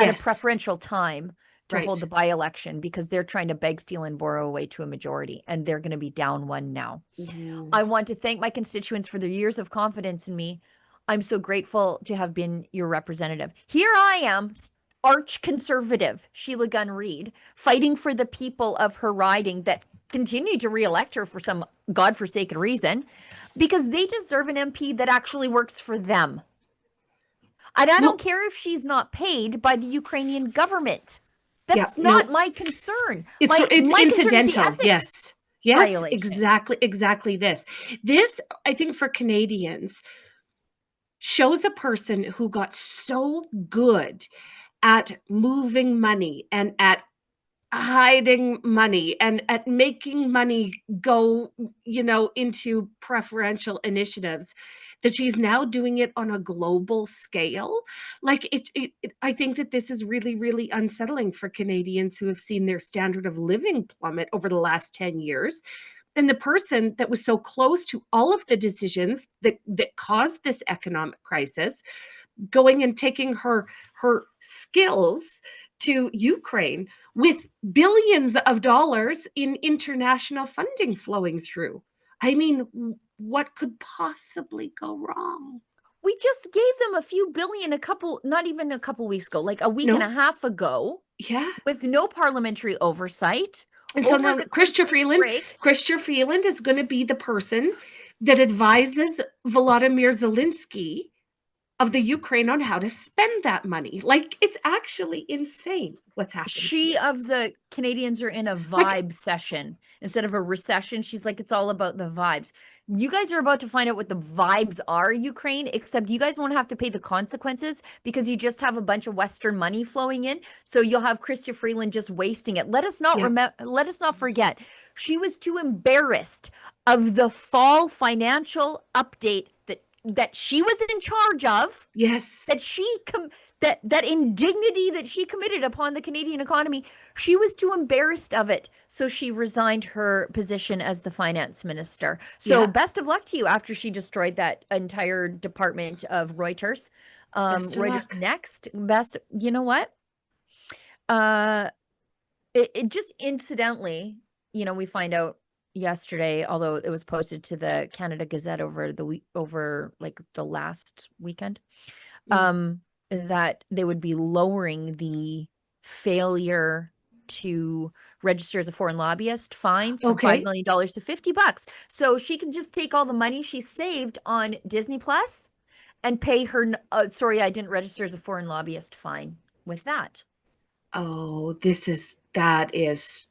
a preferential time to hold the by-election, because they're trying to beg, steal, and borrow away to a majority, and they're going to be down one now. Mm-hmm. I want to thank my constituents for their years of confidence in me. I'm so grateful to have been your representative. Here I am, arch conservative, Sheila Gunn Reid, fighting for the people of her riding that continue to reelect her for some godforsaken reason, because they deserve an MP that actually works for them. And I don't care if she's not paid by the Ukrainian government. That's not my concern. It's my incidental. concern is the ethics. Yes, exactly this. This, I think, for Canadians, shows a person who got so good at moving money and at hiding money and at making money go, into preferential initiatives, that she's now doing it on a global scale. Like I think that this is really, really unsettling for Canadians who have seen their standard of living plummet over the last 10 years. And the person that was so close to all of the decisions that caused this economic crisis, going and taking her skills to Ukraine with billions of dollars in international funding flowing through. I mean, what could possibly go wrong? We just gave them a few billion not even a couple weeks ago, like a week and a half ago. Yeah. With no parliamentary oversight. And so now Chrystia Freeland is going to be the person that advises Volodymyr Zelensky of the Ukraine on how to spend that money. Like, it's actually insane what's happening. Of the Canadians are in a vibe session instead of a recession. She's like, it's all about the vibes. You guys are about to find out what the vibes are, Ukraine, except you guys won't have to pay the consequences because you just have a bunch of Western money flowing in. So you'll have Chrystia Freeland just wasting it. Let us not forget, she was too embarrassed of the fall financial update that she was in charge of. Yes. That indignity that she committed upon the Canadian economy, she was too embarrassed of it. So she resigned her position as the finance minister. So best of luck to you after she destroyed that entire department of Reuters. Reuters next. You know what? It just incidentally, we find out yesterday, although it was posted to the Canada Gazette over the last weekend, that they would be lowering the failure to register as a foreign lobbyist fines from $5 million to $50. So she can just take all the money she saved on Disney Plus and pay her, sorry, I didn't register as a foreign lobbyist fine with that. Oh, that is.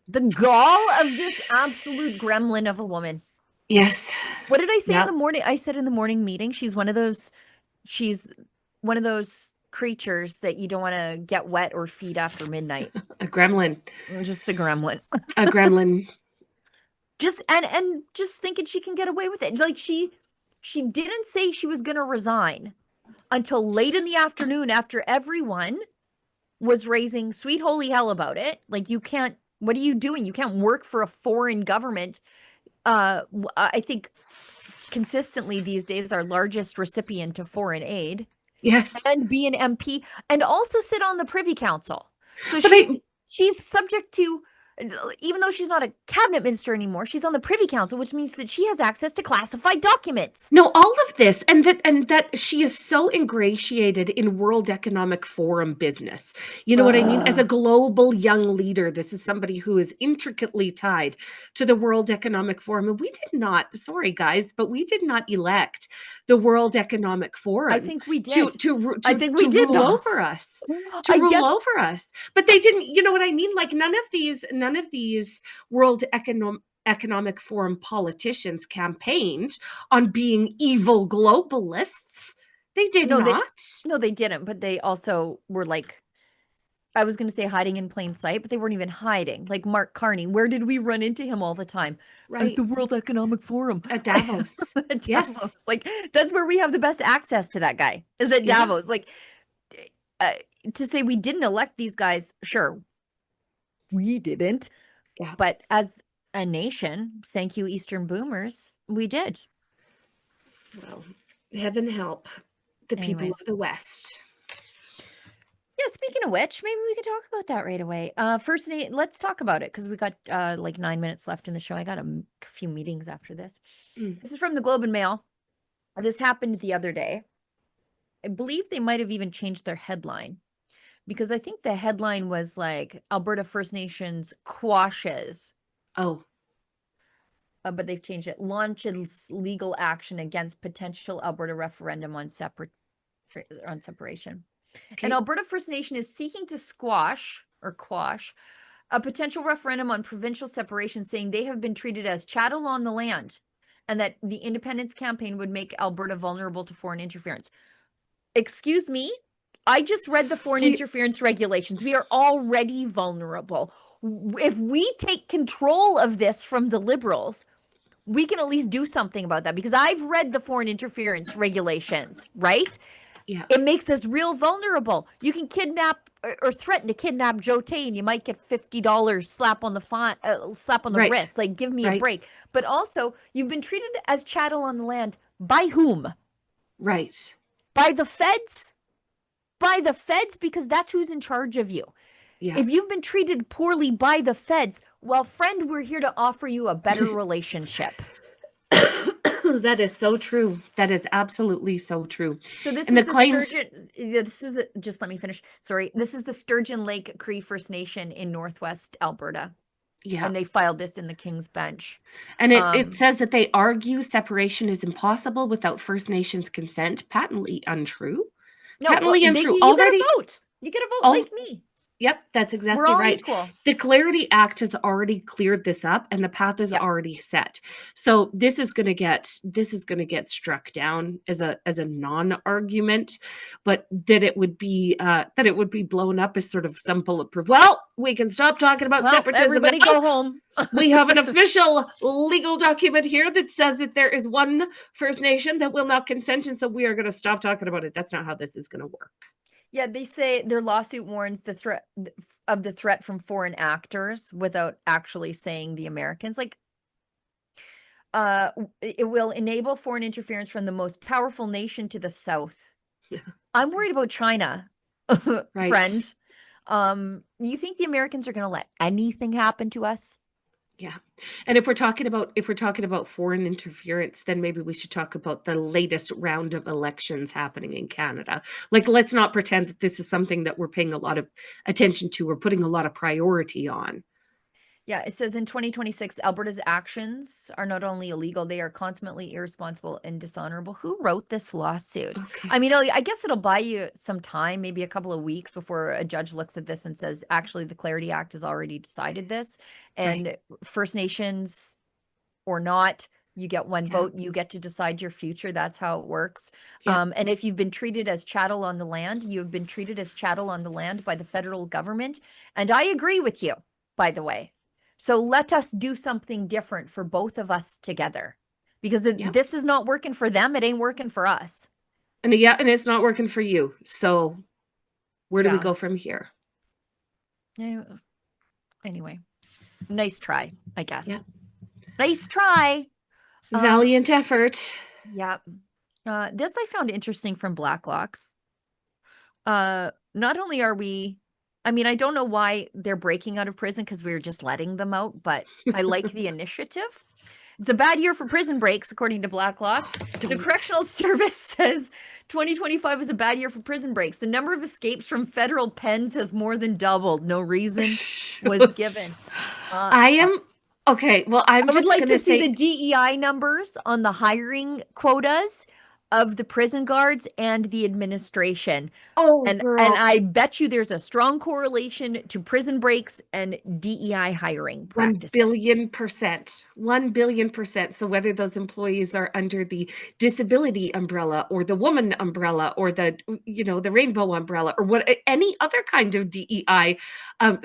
The gall of this absolute gremlin of a woman. Yes. What did I say in the morning? I said in the morning meeting, she's one of those creatures that you don't want to get wet or feed after midnight. A gremlin. Just a gremlin. A gremlin. Just thinking she can get away with it. Like she didn't say she was going to resign until late in the afternoon after everyone was raising sweet holy hell about it. Like, you can't. What are you doing? You can't work for a foreign government. I think consistently these days our largest recipient of foreign aid. Yes. And be an MP and also sit on the Privy Council. So she's subject to, even though she's not a cabinet minister anymore, she's on the Privy Council, which means that she has access to classified documents. No, all of this, and that she is so ingratiated in World Economic Forum business. You know what I mean? As a global young leader, this is somebody who is intricately tied to the World Economic Forum. And we did not, sorry guys, but we did not elect the World Economic Forum. I think we did. To rule over us. Rule over us. But they didn't, you know what I mean? Like none of these World Economic Forum politicians campaigned on being evil globalists. They did not. They didn't. But they also were like, I was going to say hiding in plain sight, but they weren't even hiding. Like Mark Carney, where did we run into him all the time? Right. At the World Economic Forum. At Davos. Yes. Like, that's where we have the best access to that guy, is at Davos. Like, to say we didn't elect these guys, sure, we didn't. Yeah. But as a nation, thank you, Eastern Boomers, we did. Well, heaven help the people of the West. Yeah, speaking of which, maybe we could talk about that right away. First, let's talk about it because we got like 9 minutes left in the show. I got a few meetings after this. This is from the Globe and Mail. This happened the other day. I believe they might have even changed their headline, because I think the headline was like Alberta First Nations quashes. Oh. But they've changed it. Launches legal action against potential Alberta referendum on separation. Okay. And Alberta First Nation is seeking to quash a potential referendum on provincial separation, saying they have been treated as chattel on the land and that the independence campaign would make Alberta vulnerable to foreign interference. Excuse me? I just read the foreign interference regulations. We are already vulnerable. If we take control of this from the Liberals, we can at least do something about that, because I've read the foreign interference regulations, right? Yeah. It makes us real vulnerable. You can kidnap or threaten to kidnap Joe Tay, and you might get $50 slap on the Right. wrist. Like, give me a Right. break. But also, you've been treated as chattel on the land. By whom? Right. By the feds? By the feds, because that's who's in charge of you. Yeah. If you've been treated poorly by the feds, well, friend, we're here to offer you a better relationship. That is so true. That is absolutely so true. So this And is the the claims- Sturgeon. Just let me finish. Sorry. This is the Sturgeon Lake Cree First Nation in Northwest Alberta. Yeah. And they filed this in the King's Bench. And it says that they argue separation is impossible without First Nations consent. Patently untrue. No, Patently untrue. you get a vote. You get a vote like me. Yep, that's exactly We're all right. equal. The Clarity Act has already cleared this up, and the path is already set. So this is going to get struck down as a non-argument, but that it would be blown up as sort of some bulletproof. Well, we can stop talking about separatism. Everybody now. go home. We have an official legal document here that says that there is one First Nation that will not consent, and so we are going to stop talking about it. That's not how this is going to work. Yeah, they say their lawsuit warns the threat from foreign actors without actually saying the Americans. Like, it will enable foreign interference from the most powerful nation to the south. I'm worried about China, friend. You think the Americans are going to let anything happen to us? Yeah. And if we're talking about foreign interference, then maybe we should talk about the latest round of elections happening in Canada. Like, let's not pretend that this is something that we're paying a lot of attention to or putting a lot of priority on. Yeah, it says in 2026, Alberta's actions are not only illegal, they are consummately irresponsible and dishonorable. Who wrote this lawsuit? Okay. I mean, I guess it'll buy you some time, maybe a couple of weeks before a judge looks at this and says, actually, the Clarity Act has already decided this. And First Nations or not, you get one vote, you get to decide your future. That's how it works. Yeah. And if you've been treated as chattel on the land, you've been treated as chattel on the land by the federal government. And I agree with you, by the way. So let us do something different for both of us together, because this is not working for them. It ain't working for us. And it's not working for you. So where do we go from here? Anyway, nice try, I guess. Yeah. Nice try. Valiant effort. Yeah. This I found interesting from Blacklocks. Not only are we, I mean, I don't know why they're breaking out of prison, because we were just letting them out, but I like the initiative. It's a bad year for prison breaks, according to Blacklocks. The Correctional Service says 2025 was a bad year for prison breaks. The number of escapes from federal pens has more than doubled. No reason was given. Okay, well, I would like to see the DEI numbers on the hiring quotas of the prison guards and the administration. And I bet you there's a strong correlation to prison breaks and DEI hiring practices. 1 billion%. So whether those employees are under the disability umbrella or the woman umbrella or the rainbow umbrella or any other kind of DEI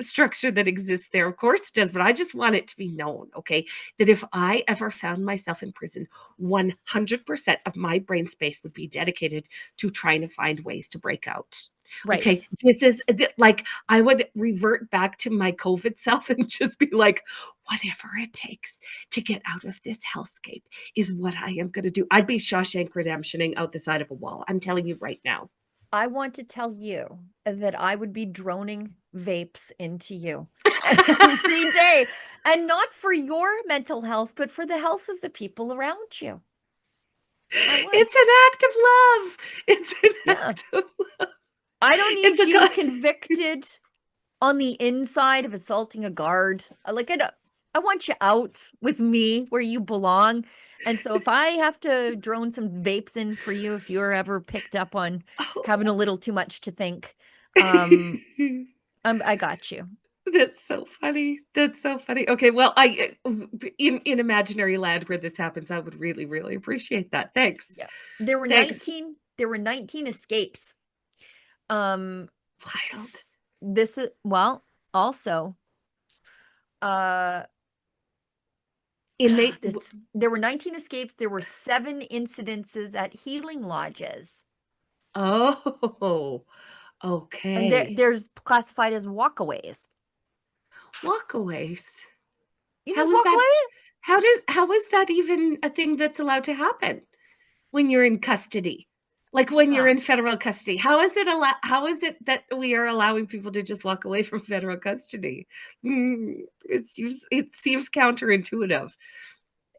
structure that exists there, of course it does. But I just want it to be known, okay, that if I ever found myself in prison, 100% of my brain space would be dedicated to trying to find ways to break out. Right. Okay. This is like, I would revert back to my COVID self and just be like, whatever it takes to get out of this hellscape is what I am going to do. I'd be Shawshank Redemptioning out the side of a wall. I'm telling you right now. I want to tell you that I would be droning vapes into you every day, and not for your mental health, but for the health of the people around you. It's an act of love. It's an act of love. I don't need you convicted on the inside of assaulting a guard. Like, I want you out with me where you belong. And so if I have to drone some vapes in for you, if you're ever picked up on having a little too much to think, I got you. That's so funny. That's so funny. Okay, well, in imaginary land where this happens, I would really, really appreciate that. Thanks. Yeah. There were 19 escapes. Wild. This is also there were 19 escapes. There were 7 incidences at healing lodges. Oh, okay. And there's classified as walkaways. Walkaways. You just walk away? How is that even a thing that's allowed to happen when you're in custody? Like when you're in federal custody, how is it that we are allowing people to just walk away from federal custody? It seems counterintuitive.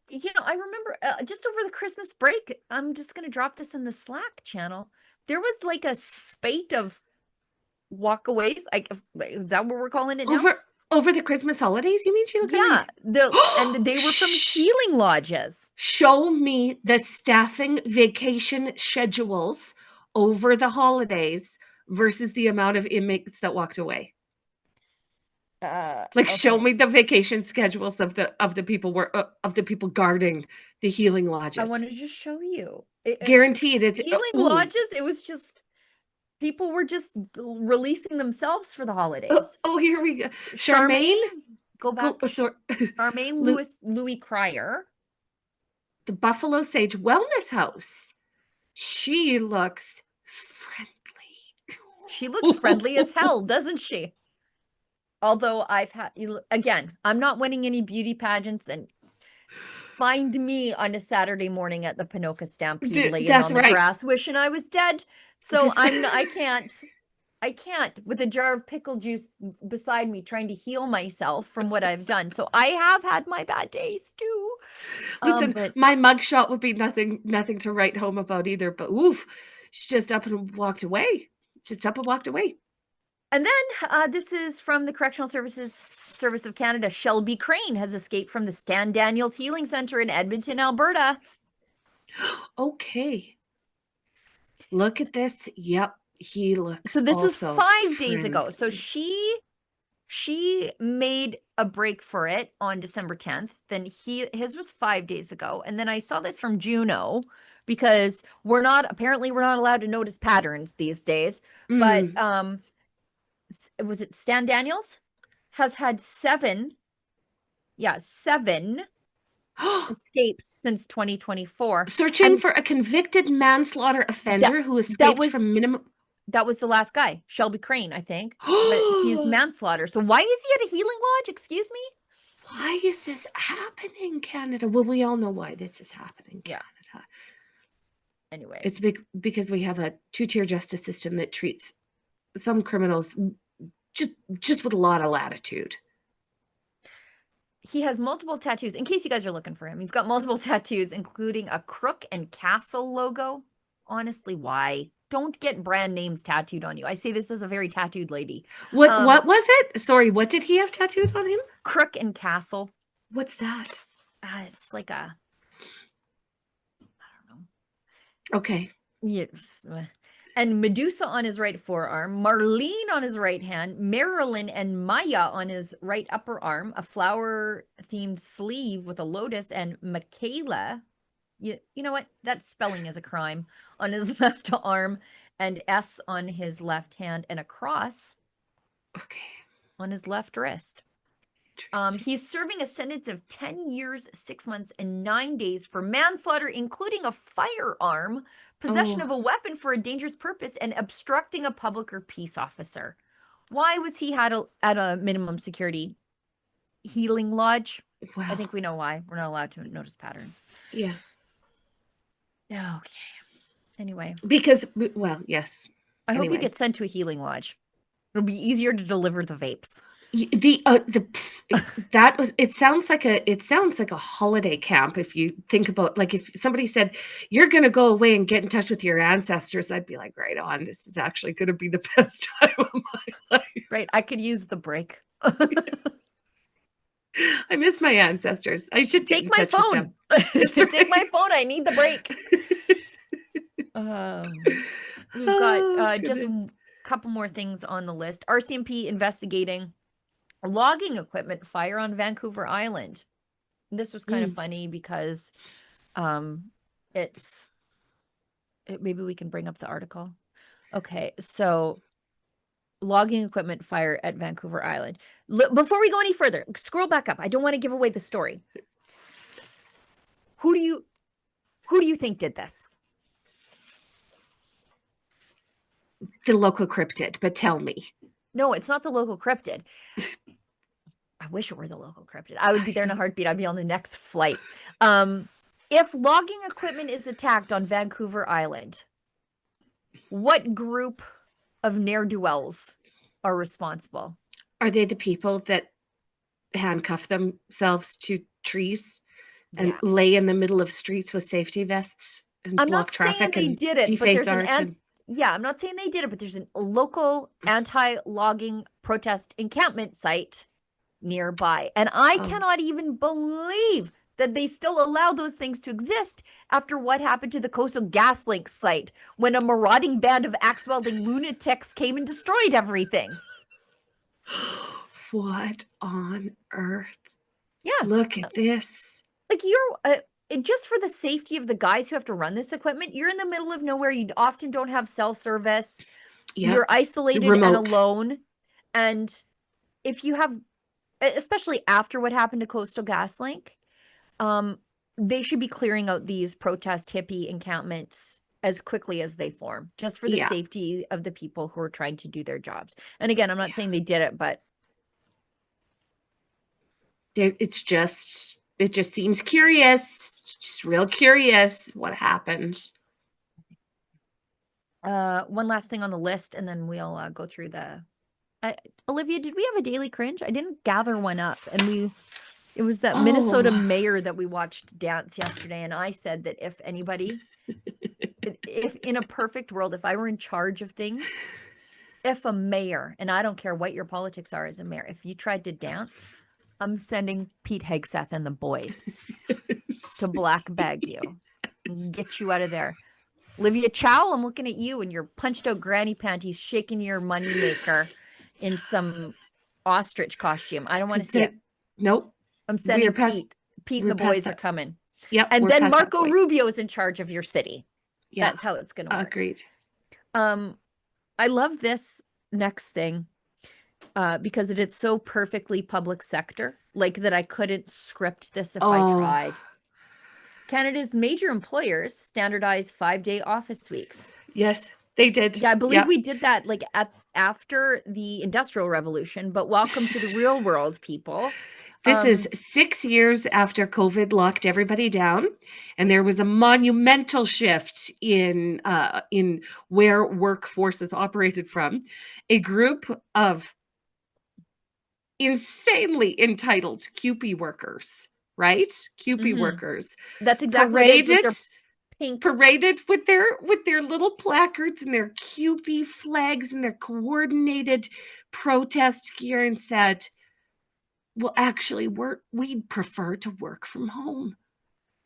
I remember just over the Christmas break, I'm just going to drop this in the Slack channel. There was like a spate of walkaways. Is that what we're calling it now? Over the Christmas holidays, you mean, Sheila? Yeah, and they were from healing lodges. Show me the staffing vacation schedules over the holidays versus the amount of inmates that walked away. Show me the vacation schedules of the people guarding the healing lodges. I want to just show you. Guaranteed, it's healing lodges. It was just people were just releasing themselves for the holidays. Here we go. Charmaine, go back. Charmaine Louis Cryer, the Buffalo Sage Wellness House. She looks friendly. She looks friendly as hell, doesn't she? Although I'm not winning any beauty pageants, and find me on a Saturday morning at the Pinoca Stampede laying on the grass wishing I was dead. So I can't with a jar of pickle juice beside me trying to heal myself from what I've done. So I have had my bad days too. Listen, my mugshot would be nothing to write home about either, but oof, she just up and walked away. And then this is from the Correctional Service of Canada. Shelby Crane has escaped from the Stan Daniels Healing Center in Edmonton, Alberta. Okay. Look at this. Yep, he looks. So this is 5 days ago. So she made a break for it on December 10th. Then his was 5 days ago. And then I saw this from Juno, because we're not allowed to notice patterns these days. But was it Stan Daniels has had 7 escapes since 2024. Searching for a convicted manslaughter offender who escaped from minimum. That was the last guy, Shelby Crane, I think. But he's manslaughter. So why is he at a healing lodge? Excuse me? Why is this happening, Canada? Well, we all know why this is happening, Canada. Anyway. It's because we have a 2-tier justice system that treats some criminals just with a lot of latitude. He has multiple tattoos. In case you guys are looking for him, he's got multiple tattoos, including a Crook and Castle logo. Honestly, why? Don't get brand names tattooed on you. I say this as a very tattooed lady. What was it? Sorry, what did he have tattooed on him? Crook and Castle. What's that? It's like a... I don't know. Okay. Yes. And Medusa on his right forearm, Marlene on his right hand, Marilyn and Maya on his right upper arm, a flower-themed sleeve with a lotus, and Michaela, you know what? That spelling is a crime, on his left arm, and S on his left hand, and a cross on his left wrist. He's serving a sentence of 10 years, 6 months, and 9 days for manslaughter, including a firearm, possession of a weapon for a dangerous purpose, and obstructing a public or peace officer. Why was he at a minimum security healing lodge? Wow. I think we know why. We're not allowed to notice patterns. Yeah. Okay. Anyway. Because, well, yes. I hope he gets sent to a healing lodge. It'll be easier to deliver the vapes. It sounds like a holiday camp. If you think about, like, if somebody said you're going to go away and get in touch with your ancestors, I'd be like, right on, this is actually going to be the best time of my life. Right, I could use the break. I miss my ancestors. I should take my phone. Take my phone. I need the break. We've got just a couple more things on the list. RCMP investigating logging equipment fire on Vancouver Island. This was kind of funny because maybe we can bring up the article. Okay, so logging equipment fire at Vancouver Island. Before we go any further, scroll back up. I don't want to give away the story. Who do you think did this? The local cryptid, but tell me. No, it's not the local cryptid. I wish it were the local cryptid. I would be there in a heartbeat. I'd be on the next flight. If logging equipment is attacked on Vancouver Island, what group of ne'er-do-wells are responsible? Are they the people that handcuff themselves to trees and lay in the middle of streets with safety vests and block traffic and deface art? Yeah, I'm not saying they did it, but there's a local anti-logging protest encampment site nearby. And I cannot even believe that they still allow those things to exist after what happened to the Coastal GasLink site when a marauding band of axe-wielding lunatics came and destroyed everything. What on earth? Yeah. Look at this. Like, you're... just for the safety of the guys who have to run this equipment, you're in the middle of nowhere. You often don't have cell service. Yep. You're isolated and alone. And if you have, especially after what happened to Coastal GasLink, they should be clearing out these protest hippie encampments as quickly as they form, just for the safety of the people who are trying to do their jobs. And again, I'm not saying they did it, but it just seems curious. Just real curious what happened. One last thing on the list, and then we'll go through the... Olivia, did we have a daily cringe? I didn't gather one up. And it was that Minnesota mayor that we watched dance yesterday. And I said that if anybody, if in a perfect world, if I were in charge of things, if a mayor, and I don't care what your politics are as a mayor, if you tried to dance, I'm sending Pete Hegseth and the boys to black bag you and get you out of there. Olivia Chow, I'm looking at you and your punched out granny panties shaking your moneymaker in some ostrich costume. I don't want to see it. Nope. I'm sending Pete and the boys are coming. Yep. And then Marco Rubio is in charge of your city. Yeah. That's how it's going to work. Agreed. I love this next thing. Because it is so perfectly public sector, like that I couldn't script this if I tried. Canada's major employers standardized 5-day office weeks. Yes, they did. Yeah, I believe we did that like after the Industrial Revolution, but welcome to the real world, people. This is 6 years after COVID locked everybody down, and there was a monumental shift in where workforces operated from. A group of insanely entitled CUPE workers, right? CUPE workers. That's exactly paraded with their little placards and their CUPE flags and their coordinated protest gear and said, well, actually, we'd prefer to work from home.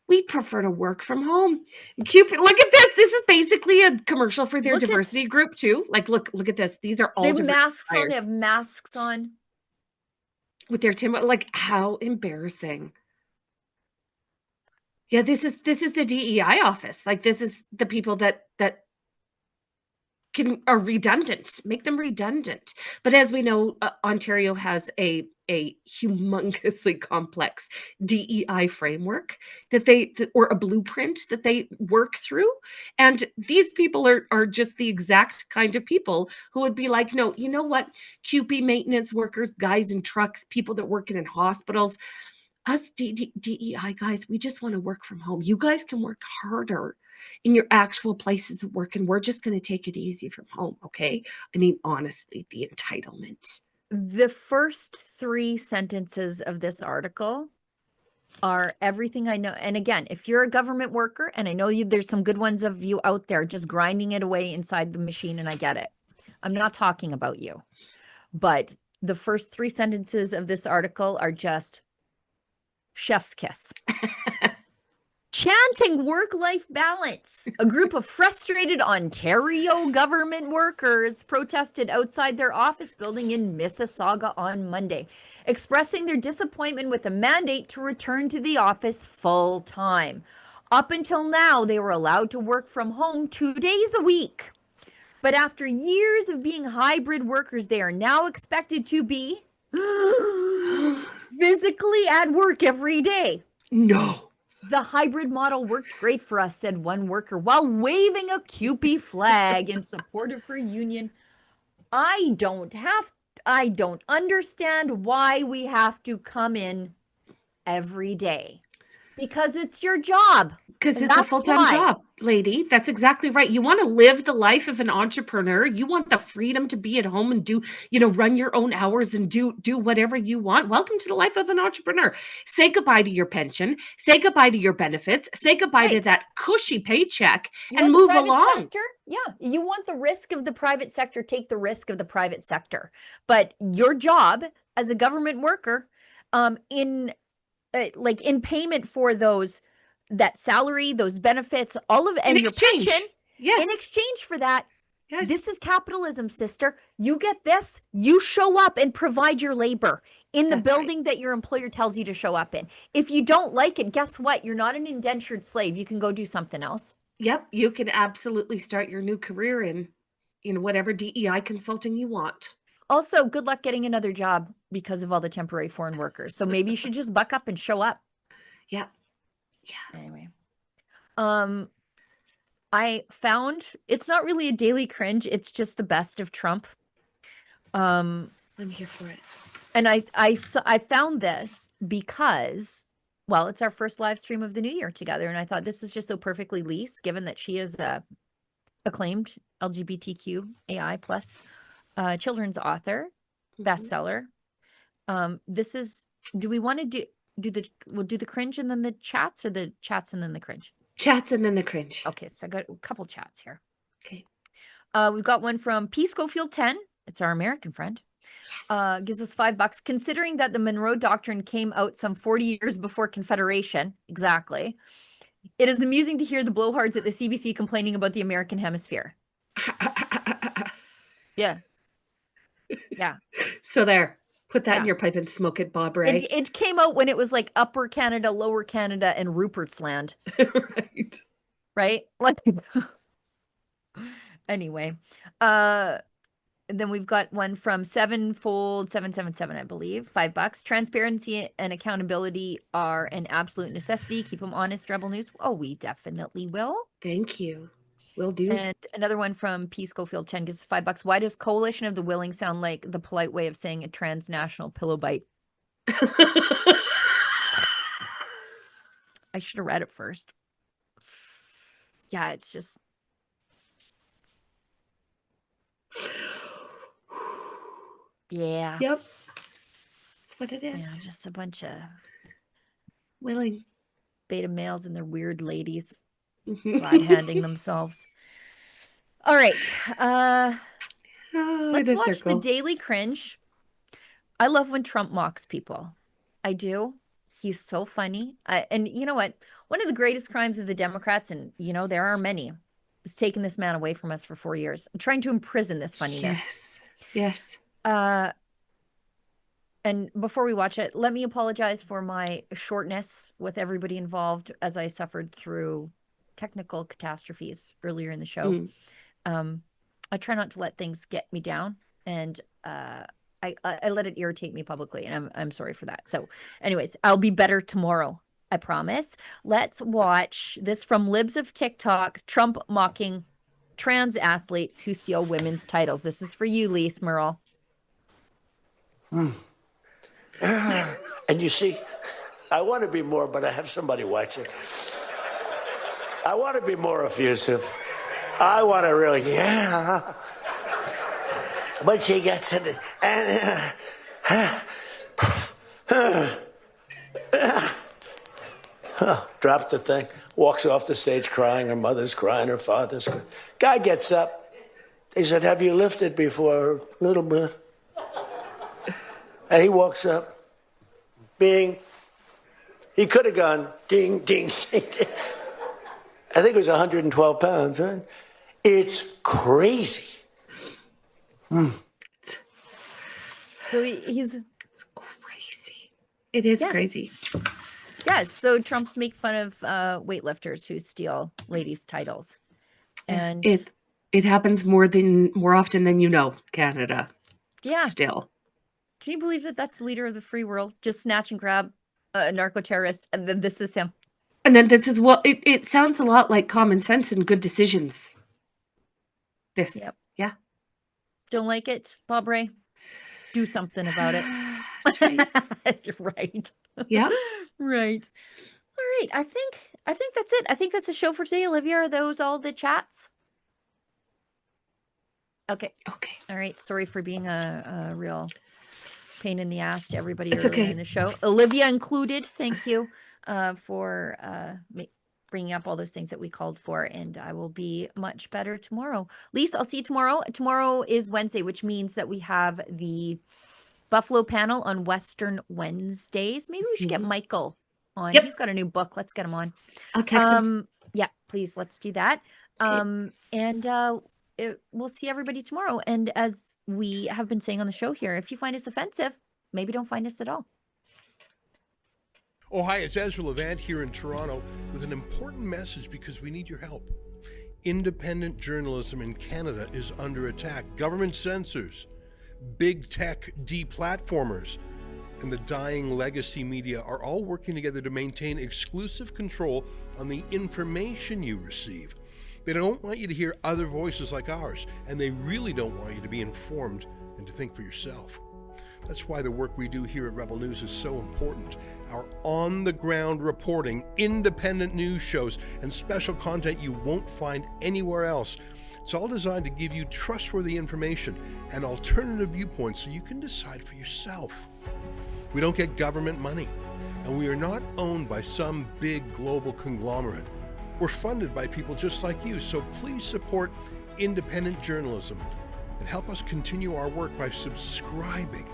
We'd prefer to work from home. CUPE, look at this. This is basically a commercial for their diversity group too. Like, look at this. These are all they have masks on. They have masks on. With their timber, like, how embarrassing. Yeah, this is the DEI office. Like, this is the people that are redundant. Make them redundant. But as we know, Ontario has a humongously complex DEI framework or a blueprint that they work through. And these people are just the exact kind of people who would be like, no, you know what? CUPE maintenance workers, guys in trucks, people that work in hospitals, us DEI guys, we just want to work from home. You guys can work harder in your actual places of work, and we're just going to take it easy from home, okay? I mean, honestly, the entitlement. The first 3 sentences of this article are everything I know. And again, if you're a government worker, and I know there's some good ones of you out there just grinding it away inside the machine, and I get it. I'm not talking about you. But the first 3 sentences of this article are just chef's kiss. Chanting work-life balance. A group of frustrated Ontario government workers protested outside their office building in Mississauga on Monday, expressing their disappointment with the mandate to return to the office full-time. Up until now, they were allowed to work from home 2 days a week. But after years of being hybrid workers, they are now expected to be physically at work every day. No. The hybrid model worked great for us, said one worker, while waving a CUPE flag in support of her union. I don't understand why we have to come in every day. Because it's your job. Because it's a full-time job, lady. That's exactly right. You want to live the life of an entrepreneur. You want the freedom to be at home and do, run your own hours and do whatever you want. Welcome to the life of an entrepreneur. Say goodbye to your pension. Say goodbye to your benefits. Say goodbye to that cushy paycheck and move along. Sector? Yeah. You want the risk of the private sector, take the risk of the private sector. But your job as a government worker, in payment for that salary, those benefits, all of, and your pension, yes, in exchange for that, yes. This is capitalism, sister. You get this, you show up and provide your labor in the building that your employer tells you to show up in. If you don't like it, guess what? You're not an indentured slave. You can go do something else. Yep, you can absolutely start your new career in whatever DEI consulting you want. Also, good luck getting another job because of all the temporary foreign workers. So maybe you should just buck up and show up. Yeah. Yeah. Anyway, I found it's not really a daily cringe. It's just the best of Trump. I'm here for it. And I found this because, well, it's our first live stream of the new year together. And I thought this is just so perfectly Lise, given that she is a acclaimed LGBTQ AI plus children's author, bestseller. Do we want to we'll do the cringe and then the chats, or the chats and then the cringe? Chats and then the cringe. Okay, so I got a couple chats here. Okay. We've got one from P. Schofield 10. It's our American friend. Yes. Gives us $5. Considering that the Monroe Doctrine came out some 40 years before Confederation, exactly, it is amusing to hear the blowhards at the CBC complaining about the American hemisphere. Yeah. Yeah. So there. Put that in your pipe and smoke it, Bob Ray. It came out when it was like Upper Canada, Lower Canada, and Rupert's Land. Right. Right? Like, anyway. Then we've got one from Sevenfold 777, I believe. $5. Transparency and accountability are an absolute necessity. Keep them honest, Rebel News. Oh, we definitely will. Thank you. Will do. And another one from P. Schofield 10 gives $5. Why does Coalition of the Willing sound like the polite way of saying a transnational pillow bite? I should have read it first. Yeah, it's just. Yeah. Yep. That's what it is. Yeah, just a bunch of willing beta males and their weird ladies. Glad-handing themselves. All right. Let's watch the Daily Cringe. I love when Trump mocks people. I do. He's so funny. And you know what? One of the greatest crimes of the Democrats, and there are many, is taking this man away from us for 4 years. I'm trying to imprison this funniness. Yes. And before we watch it, let me apologize for my shortness with everybody involved as I suffered through technical catastrophes earlier in the show. I try not to let things get me down, and I let it irritate me publicly, and I'm sorry for that. So anyways, I'll be better tomorrow, I promise. Let's watch this from Libs of TikTok. Trump mocking trans athletes who steal women's titles. This is for you, Lise, Merle. And you see, I want to be more, but I have somebody watching. I want to be more effusive. I want to really, But she gets it, and drops the thing, walks off the stage crying. Her mother's crying, her father's crying. Guy gets up. He said, "Have you lifted before?" A little bit. And he walks up. Bing. He could have gone ding, ding, ding, ding. I think it was 112 pounds, huh? It's crazy. So he's... It's crazy. It is crazy. Yes, so Trump's make fun of weightlifters who steal ladies' titles. And it happens more often than you know, Canada. Yeah. Still. Can you believe that that's the leader of the free world? Just snatch and grab a narco-terrorist, and then this is him. And then this is it sounds a lot like common sense and good decisions. This. Yep. Yeah. Don't like it, Bob Ray? Do something about it. That's right. You're right. Yeah. Right. All right. I think that's it. I think that's the show for today. Olivia, are those all the chats? Okay. All right. Sorry for being a real pain in the ass to everybody earlier in the show. Olivia included. Thank you for bringing up all those things that we called for, and I will be much better tomorrow. Lise, I'll see you tomorrow. Tomorrow is Wednesday, which means that we have the Buffalo panel on Western Wednesdays. Maybe we should get Michael on. Yep. He's got a new book. Let's get him on. I'll text him. Yeah, please. Let's do that. And we'll see everybody tomorrow. And as we have been saying on the show here, if you find us offensive, maybe don't find us at all. Oh, hi, it's Ezra Levant here in Toronto with an important message because we need your help. Independent journalism in Canada is under attack. Government censors, big tech deplatformers, and the dying legacy media are all working together to maintain exclusive control on the information you receive. They don't want you to hear other voices like ours, and they really don't want you to be informed and to think for yourself. That's why the work we do here at Rebel News is so important. Our on-the-ground reporting, independent news shows, and special content you won't find anywhere else. It's all designed to give you trustworthy information and alternative viewpoints so you can decide for yourself. We don't get government money, and we are not owned by some big global conglomerate. We're funded by people just like you, so please support independent journalism and help us continue our work by subscribing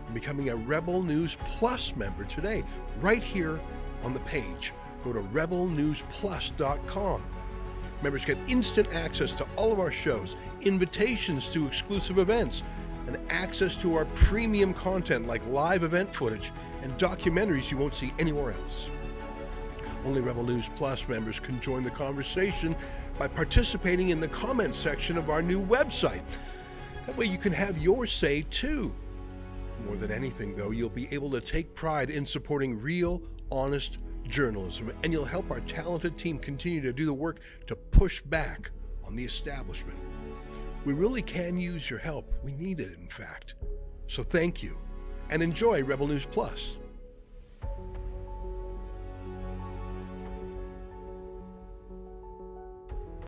and becoming a Rebel News Plus member today, right here on the page. Go to rebelnewsplus.com. Members get instant access to all of our shows, invitations to exclusive events, and access to our premium content like live event footage and documentaries you won't see anywhere else. Only Rebel News Plus members can join the conversation by participating in the comments section of our new website. That way you can have your say too. More than anything, though, you'll be able to take pride in supporting real, honest journalism, and you'll help our talented team continue to do the work to push back on the establishment. We really can use your help. We need it, in fact. So thank you, and enjoy Rebel News Plus.